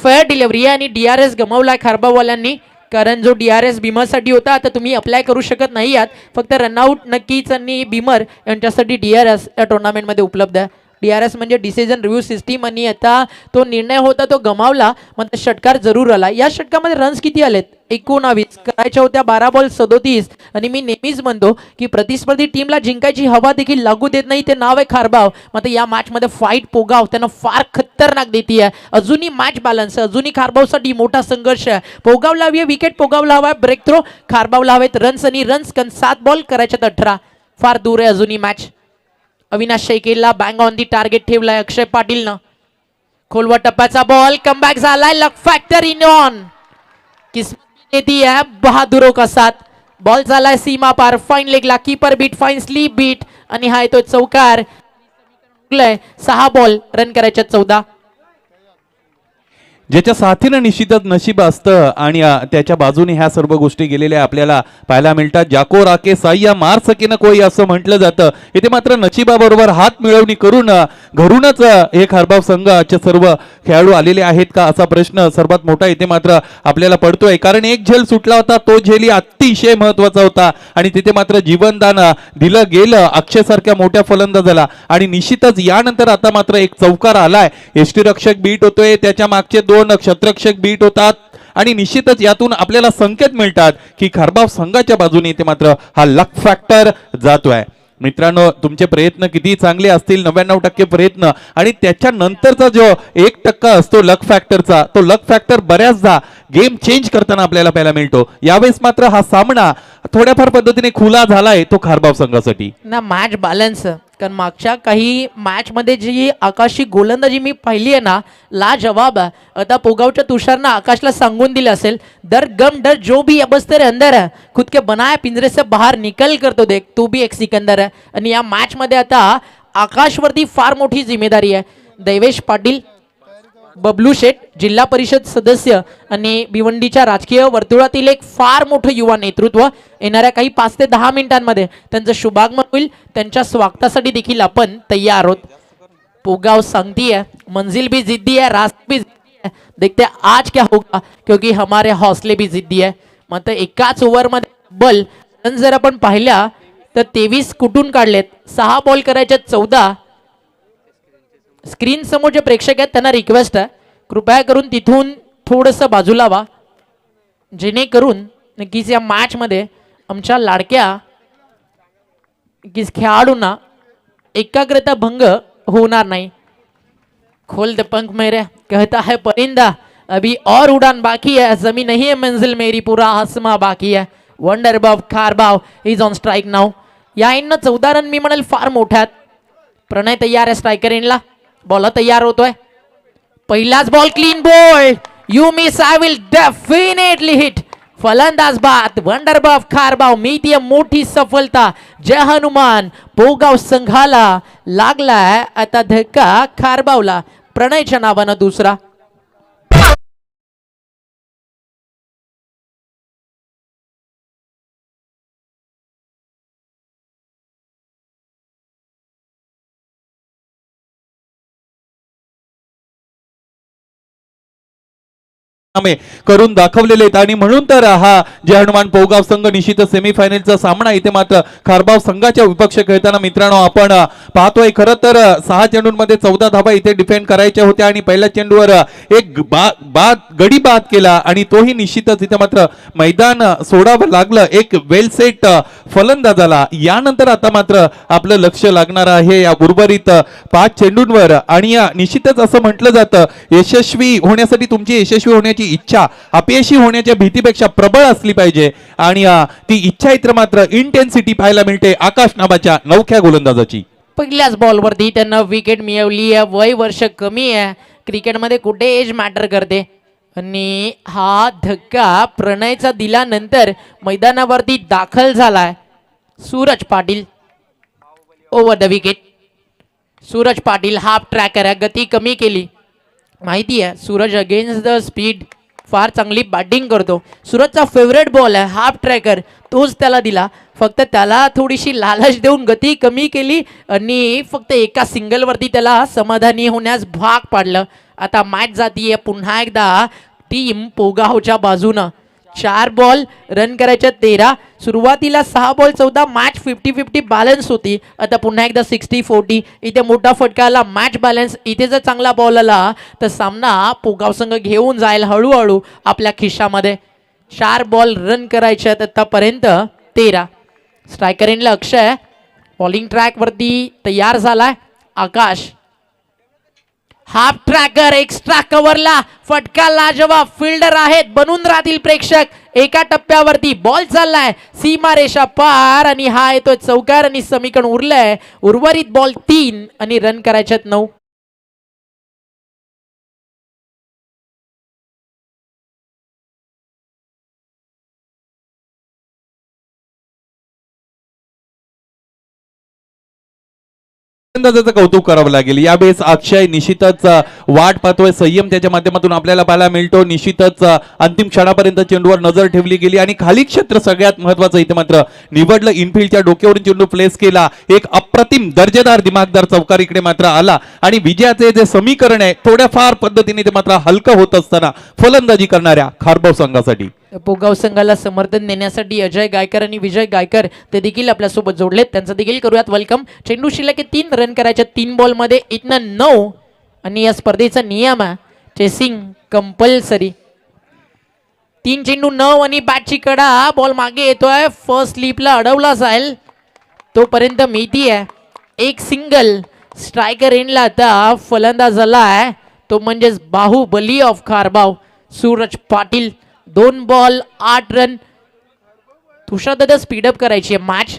फेअर डिलिव्हरी आहे आणि DRS गमावलाय खारबाववाल्यांनी, कारण जो DRS बिमरसाठी होता आता तुम्ही अप्लाय करू शकत नाही आहात. फक्त रनआउट नक्कीच आणि बिमर यांच्यासाठी DRS या टुर्नामेंटमध्ये उपलब्ध आहे. DRS म्हणजे डिसिजन रिव्ह्यू सिस्टीम आणि आता तो निर्णय होता तो गमावला, मग षटकार जरूर आला. या षटकामध्ये रन्स किती आलेत? 19 करायच्या होत्या, 12 बॉल 37. आणि मी नेहमीच म्हणतो की प्रतिस्पर्धी टीमला जिंकायची हवा देखील लागू देत नाही, ते नाव आहे खारबाव. मात्र या मॅचमध्ये फाईट पोगाव त्यांना फार खतरनाक देती आहे. अजूनही मॅच बॅलन्स आहे, अजूनही खारबावसाठी मोठा संघर्ष आहे. पोगावला हवी आहे विकेट, पोगावला हवा आहे ब्रेक थ्रो, खारबावला हवेत रन्स आणि रन्स. 7 बॉल करायच्यात 18. फार दूर आहे अजूनही मॅच. अविनाश शेकेलला बँग ऑन दी टार्गेट ठेवलाय अक्षय पाटीलनं. खोलवा टप्प्याचा बॉल कमबॅक झालाय. लक फॅक्टर इन ऑन किस्मत देती है बहादुरों का साथ. बॉल झालाय सीमा पार, फाईन लेगला keeper beat, fine slip beat आणि हा येतो चौकार. 6 बॉल रन करायच्या 14. ज्याच्या साथीनं निश्चितच नशीब असतं आणि त्याच्या बाजूने ह्या सर्व गोष्टी गेलेल्या आपल्याला पाहायला मिळतात. जाको राके साह्या मार सके न कोई असं म्हटलं जातं. इथे मात्र नशिबाबरोबर हात मिळवणी करून घरूनच हे खारबाव संघाचे सर्व खेळाडू आलेले आहेत का असा प्रश्न सर्वात मोठा इथे मात्र आपल्याला पडतोय. कारण एक झेल सुटला होता, तो झेल अतिशय महत्वाचा होता आणि तिथे मात्र जीवनदान दिलं गेलं अक्षयसारख्या मोठ्या फलंदाजाला. आणि निश्चितच यानंतर आता मात्र एक चौकार आलाय. यष्टीरक्षक बीट होतोय, त्याच्या मागचे 2 क्षेत्ररक्षक बीट होतात आणि निश्चितच यातून आपल्याला संकेत मिळतात की खारबाव संघाच्या बाजूने इथे मात्र हा लक फॅक्टर जातोय. मित्रांनो, तुमचे प्रयत्न किती चांगले असतील, 99% प्रयत्न आणि त्याच्यानंतरचा जो 1% असतो लक फॅक्टरचा, तो लक फॅक्टर बऱ्याचदा गेम चेंज करताना आपल्याला पाहायला मिळतो. यावेळेस मात्र हा सामना थोड्याफार पद्धतीने खुला झालाय तो खारबाव संघासाठी ना. मॅच बॅलन्स, कारण मागच्या काही मॅच मध्ये जी आकाशी गोलंदाजी मी पाहिली आहे ना, लाजवाब आहे. आता पोगावच्या तुषारनं आकाशला सांगून दिलं असेल, डर गम डर जो भी अबस तेरे अंदर है, खुद के बनाए पिंजरे से बाहर निकल कर तो देख, तू भी एक सिकंदर है. आणि या मॅच मध्ये आता आकाशवरती फार मोठी जिम्मेदारी आहे. दैवेश पाटील, बबलू शेठ जिल्हा परिषद सदस्य आणि भिवंडीच्या राजकीय वर्तुळातील एक फार मोठं युवा नेतृत्व. येणाऱ्या काही 5 ते 10 मिनिटांमध्ये त्यांचं शुभागमन होईल. त्यांच्या स्वागतासाठी देखील आपण तयार आहोत. पोगाव सांगती है मंजिल भी जिद्दी है, रास्ता भी जिद्दी है, देखते हैं आज क्या होगा क्योंकि हमारे हौसले भी जिद्दी है. मात्र एकाच ओव्हरमध्ये बल जर आपण पाहिल्या तर 23 कुठून काढलेत. 6 बॉल करायच्या 14. स्क्रीन समोर जे प्रेक्षक आहेत त्यांना रिक्वेस्ट आहे, कृपया करून तिथून थोडंसं बाजूला व्हा, जेणेकरून नक्कीच या मॅच मध्ये आमच्या लाडक्या खेळाडूंना एकाग्रता भंग होणार नाही. खोल दे पंख मेरे कहता है परिंदा, अभी और उड़ान बाकी है, जमीन नहीं है मंजिल मेरी, पूरा आसमां बाकी है. Wonder boy Kharbav is on strike now. या इननं 14 रन मी म्हणाल फार मोठ्यात. प्रणय तयार आहे स्ट्रायकर इनला. बॉल तयार होतोय. पहिलाच ball clean bowled. You miss I will definitely hit. फलंदाज बाद वंडर बफ खारबाव मिळतीये मोठी सफलता. जय हनुमान. पोगाव संघाला लागलाय आता धक्का खारबावला. प्रणयच्या नावानं दुसरा. करून दाखवलेले आहेत आणि म्हणून तर हा जय हनुमान पोगाव संघ निश्चितच सेमीफायनलचा सामना इथे मात्र खारबाव संघाच्या विपक्ष खेळताना मित्रांनो आपण पाहतोय. खरं तर 6 चेंडूंमध्ये 14 धावा इथे डिफेंड करायच्या होत्या आणि पहिल्या चेंडूवर एक गडी बाद केला आणि तोही निश्चितच इथे मात्र मैदान सोडावं लागलं. एक वेल सेट फलंदाजाला. यानंतर आता मात्र आपलं लक्ष लागणार आहे या उर्वरित 5 चेंडूंवर आणि निश्चितच असं म्हटलं जातं यशस्वी होण्यासाठी तुमची यशस्वी होण्याची इच्छा अपयशी होण्याच्या भीतीपेक्षा प्रबळ असली पाहिजे आणि ती इच्छा इतर मात्र इंटेन्सिटी पाहायला मिळते आकाश नावाच्या नवख्या गोलंदाजाची. पहिल्याच बॉलवरती त्यांना विकेट मिळवली आहे. वय वर्ष कमी आहे. क्रिकेटमध्ये कुठे एज मॅटर करते आणि हा धक्का प्रणयचा दिल्यानंतर मैदानावरती दाखल झालाय Suraj Patil. Over the wicket. Suraj Patil half tracker आहे. गती कमी केली. माहिती आहे सूरज अगेन्स्ट द स्पीड फार चांगली बॅटिंग करतो. सूरजचा फेवरेट बॉल आहे हाफ ट्रॅकर. तोच त्याला दिला. फक्त त्याला थोडीशी लालच देऊन गती कमी केली आणि फक्त एका सिंगलवरती त्याला समाधानी होण्यास भाग पाडलं. आता मॅच जातीये पुन्हा एकदा टीम पोगावच्या बाजूनं. 4 बॉल रन करायच्या 13. सुरुवातीला 6 बॉल 14 मॅच 50-50 बॅलन्स होती. आता पुन्हा एकदा 60-40 इथे मोठा फटका आला. Match balance. इथे जर चांगला बॉल आला तर सामना पोगाव संघ घेऊन जाईल हळूहळू आपल्या खिशामध्ये. 4 बॉल रन करायचे आहेत आतापर्यंत 13. स्ट्रायकर एंडला अक्षय. बॉलिंग ट्रॅक वरती तयार झालाय आकाश. हाफ ट्रॅकर एक्स्ट्रा कव्हरला फटका लाजवाब. फिल्डर आहेत बनून राहतील प्रेक्षक. एका टप्प्यावरती बॉल चाललाय सीमारेषा पार आणि हा येतोय चौकार आणि समीकरण उरलंय. उर्वरित बॉल 3 आणि रन करायच्यात 9. फलंदाजाचं कौतुक करावं लागेल. यावेळेस अक्षय निश्चितच वाट पाहतोय. संयम त्याच्या माध्यमातून आपल्याला पाहायला मिळतो. निश्चितच अंतिम क्षणापर्यंत चेंडूवर नजर ठेवली गेली आणि खाली क्षेत्र सगळ्यात महत्वाचं इथे मात्र निवडलं. इनफिल्डच्या डोक्यावरून चेंडू प्लेस केला. एक अप्रतिम दर्जेदार दिमागदार चौकार इकडे मात्र आला आणि विजयाचे जे समीकरण आहे थोड्याफार पद्धतीने ते मात्र हलकं होत असताना फलंदाजी करणाऱ्या खारबाव संघासाठी पोगाव संघाला समर्थन देण्यासाठी अजय गायकर आणि विजय गायकर ते देखील आपल्यासोबत जोडलेत. त्यांचं देखील करूयात वेलकम. चेंडू शिल्लक 3 रन करायच्या 3 बॉलमध्ये इथनं 9 आणि या स्पर्धेचा नियम आहे चेसिंग कंपल्सरी. 3 चेंडू 9 आणि बॅटची कडा. बॉल मागे येतोय. फर्स्ट स्लीपला अडवला जाईल तोपर्यंत मिळती आहे एक सिंगल. स्ट्रायकर एंडला आता फलंदाज आलाय तो म्हणजेच Bahubali of Kharbav Suraj Patil. 2 ball 8 run. Tushar दादा स्पीडअप करायची आहे मॅच.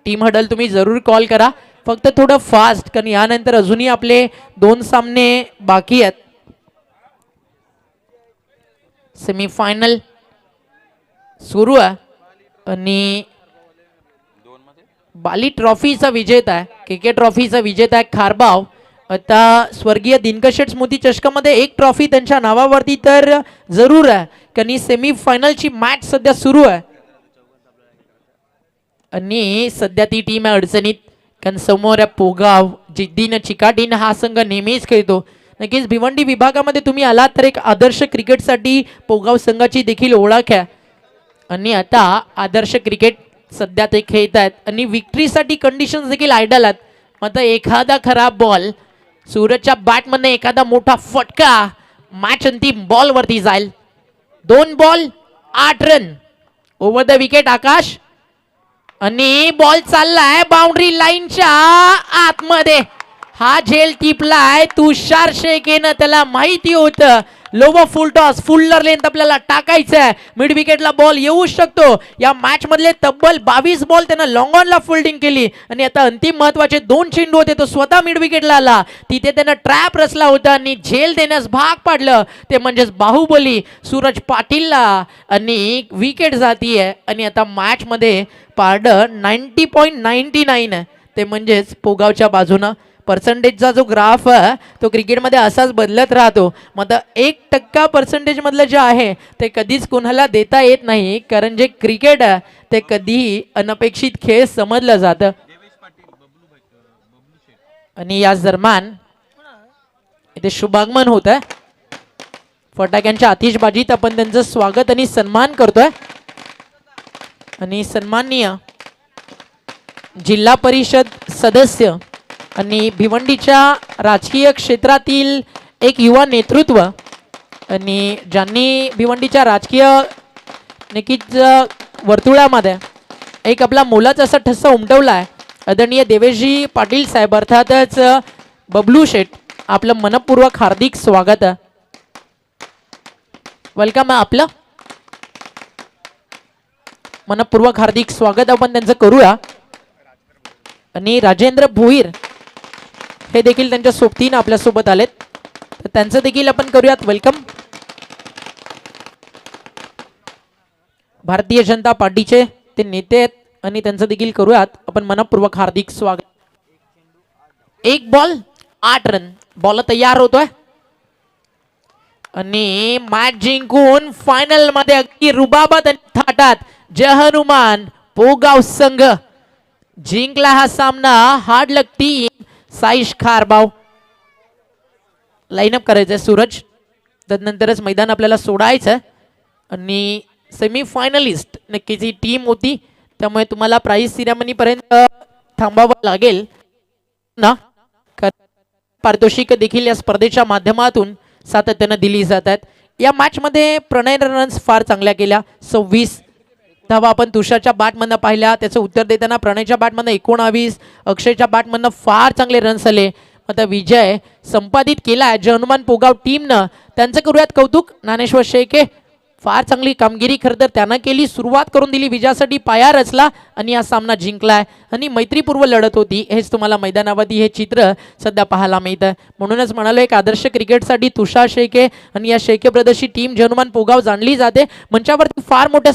टीम हडल तुम्ही जरूर कॉल करा. फक्त थोडं फास्ट कारण यानंतर अजूनही आपले 2 सामने बाकी आहेत. सेमीफायनल सुरू आहे आणि बाली ट्रॉफीचा विजेता आहे. के ट्रॉफीचा विजेता आहे खारबाव. आता स्वर्गीय दिनकर स्मृती चषकामध्ये 1 ट्रॉफी त्यांच्या नावावरती तर जरूर आहे कारण सेमीफायनलची मॅच सध्या सुरू आहे आणि सध्या ती टीम आहे अडचणीत कारण समोर आहे पोगाव. जिद्दीनं चिकाटीनं हा संघ नेहमीच खेळतो. नक्कीच भिवंडी विभागामध्ये तुम्ही आलात तर एक आदर्श क्रिकेटसाठी पोगाव संघाची देखील ओळख आहे आणि आता आदर्श क्रिकेट सध्या ते खेळत आहेत आणि विक्ट्रीसाठी कंडिशन्स देखील आयडल आहेत. मग एखादा खराब बॉल सूरजच्या बॅटमधनं एखादा मोठा फटका मॅच अंतिम बॉलवरती जाईल. 2 ball 8 run. Over the wicket Akash आणि बॉल चाललाय बाउंड्री लाईनच्या आतमध्ये. हा झेल टिपलाय तुषार शेखेनं, त्याला माहिती होतं लोबो फुल टॉस फुल्लर लेंथ आपल्याला टाकायचं आहे, मिड विकेटला बॉल येऊ शकतो. या मॅच मधले तब्बल 22 बॉल त्यानं लॉंग ऑनला फिल्डिंग केली आणि आता अंतिम महत्वाचे 2 चेंडू होते, तो स्वतः मिड विकेटला आला. तिथे त्यानं ट्रॅप रचला होता आणि झेल देण्यास भाग पाडलं, ते म्हणजेच बाहुबली सूरज पाटीलला आणि विकेट जातीये. आणि आता मॅच मध्ये पारडं 90.99 ते म्हणजेच पोगावच्या बाजूनं. पर्सेंटेजचा जो ग्राफ आहे तो क्रिकेटमध्ये असाच बदलत राहतो. मग 1% पर्सेंटेज मधलं जे आहे ते कधीच कोणाला देता येत नाही, कारण जे क्रिकेट आहे ते कधीही अनपेक्षित खेळ समजलं जातं. आणि याच दरम्यान इथे शुभागमन होत आहे, फटाक्यांच्या आतिषबाजीत आपण त्यांचं स्वागत आणि सन्मान करतोय. आणि सन्माननीय जिल्हा परिषद सदस्य आणि भिवंडीच्या राजकीय क्षेत्रातील एक युवा नेतृत्व आणि ज्यांनी भिवंडीच्या राजकीय नक्कीच वर्तुळामध्ये एक आपला मोलाचा असा ठसा उमटवला आहे. आदरणीय देवेशजी पाटील साहेब अर्थातच बबलू शेठ, आपलं मनपूर्वक हार्दिक स्वागत आहे. वेलकम आहे आपलं, मनपूर्वक हार्दिक स्वागत आपण त्यांचं करूया. आणि राजेंद्र भोईर हे देखील त्यांच्या सोबतीनं आपल्या सोबत आलेत, तर त्यांचं देखील आपण करूयात वेलकम. भारतीय जनता पार्टीचे ते नेते आहेत आणि त्यांचं देखील करूयात आपण मनपूर्वक हार्दिक स्वागत. 1 बॉल 8 रन, बॉल तयार होतोय आणि मॅच जिंकून फायनल मध्ये अगदी रुबाबात आणि थाटात जय हनुमान पोगाव संघ जिंकला हा सामना. हार्ड लक टीम साईश खारबाव. लाईनअप करायचंय सूरज, त्यानंतरच मैदान आपल्याला सोडायचं. आणि सेमीफायनलिस्ट नक्कीच ही टीम होती, त्यामुळे तुम्हाला प्राइज सिरेमनी पर्यंत थांबावं लागेल ना. पारितोषिक देखील या स्पर्धेच्या माध्यमातून सातत्यानं दिली जातात. या मॅच मध्ये प्रणय रन्स फार चांगल्या केल्या, 26 धावा आपण तुषारच्या बॅटमधनं पाहिल्या, त्याचं उत्तर देताना प्रणयच्या बॅटमधनं 19, अक्षयच्या बॅटमधनं फार चांगले रन्स आले. आता विजय संपादित केला जय हनुमान पोगाव टीमनं, त्यांचं करूयात कौतुक. ज्ञानेश्वर शेखे फार चांगली कामगिरी खरं तर त्यानं केली, सुरुवात करून दिली, विजयासाठी पाया रचला आणि हा सामना जिंकलाय. आणि मैत्रीपूर्व लढत होती, हेच तुम्हाला मैदानावरती हे चित्र सध्या पाहायला मिळतं. म्हणूनच म्हणालो एक आदर्श क्रिकेटसाठी तुषार शेखे आणि या शेखे ब्रदर्सची टीम जय हनुमान पोगाव जाणली जाते. मंचावरती फार मोठ्या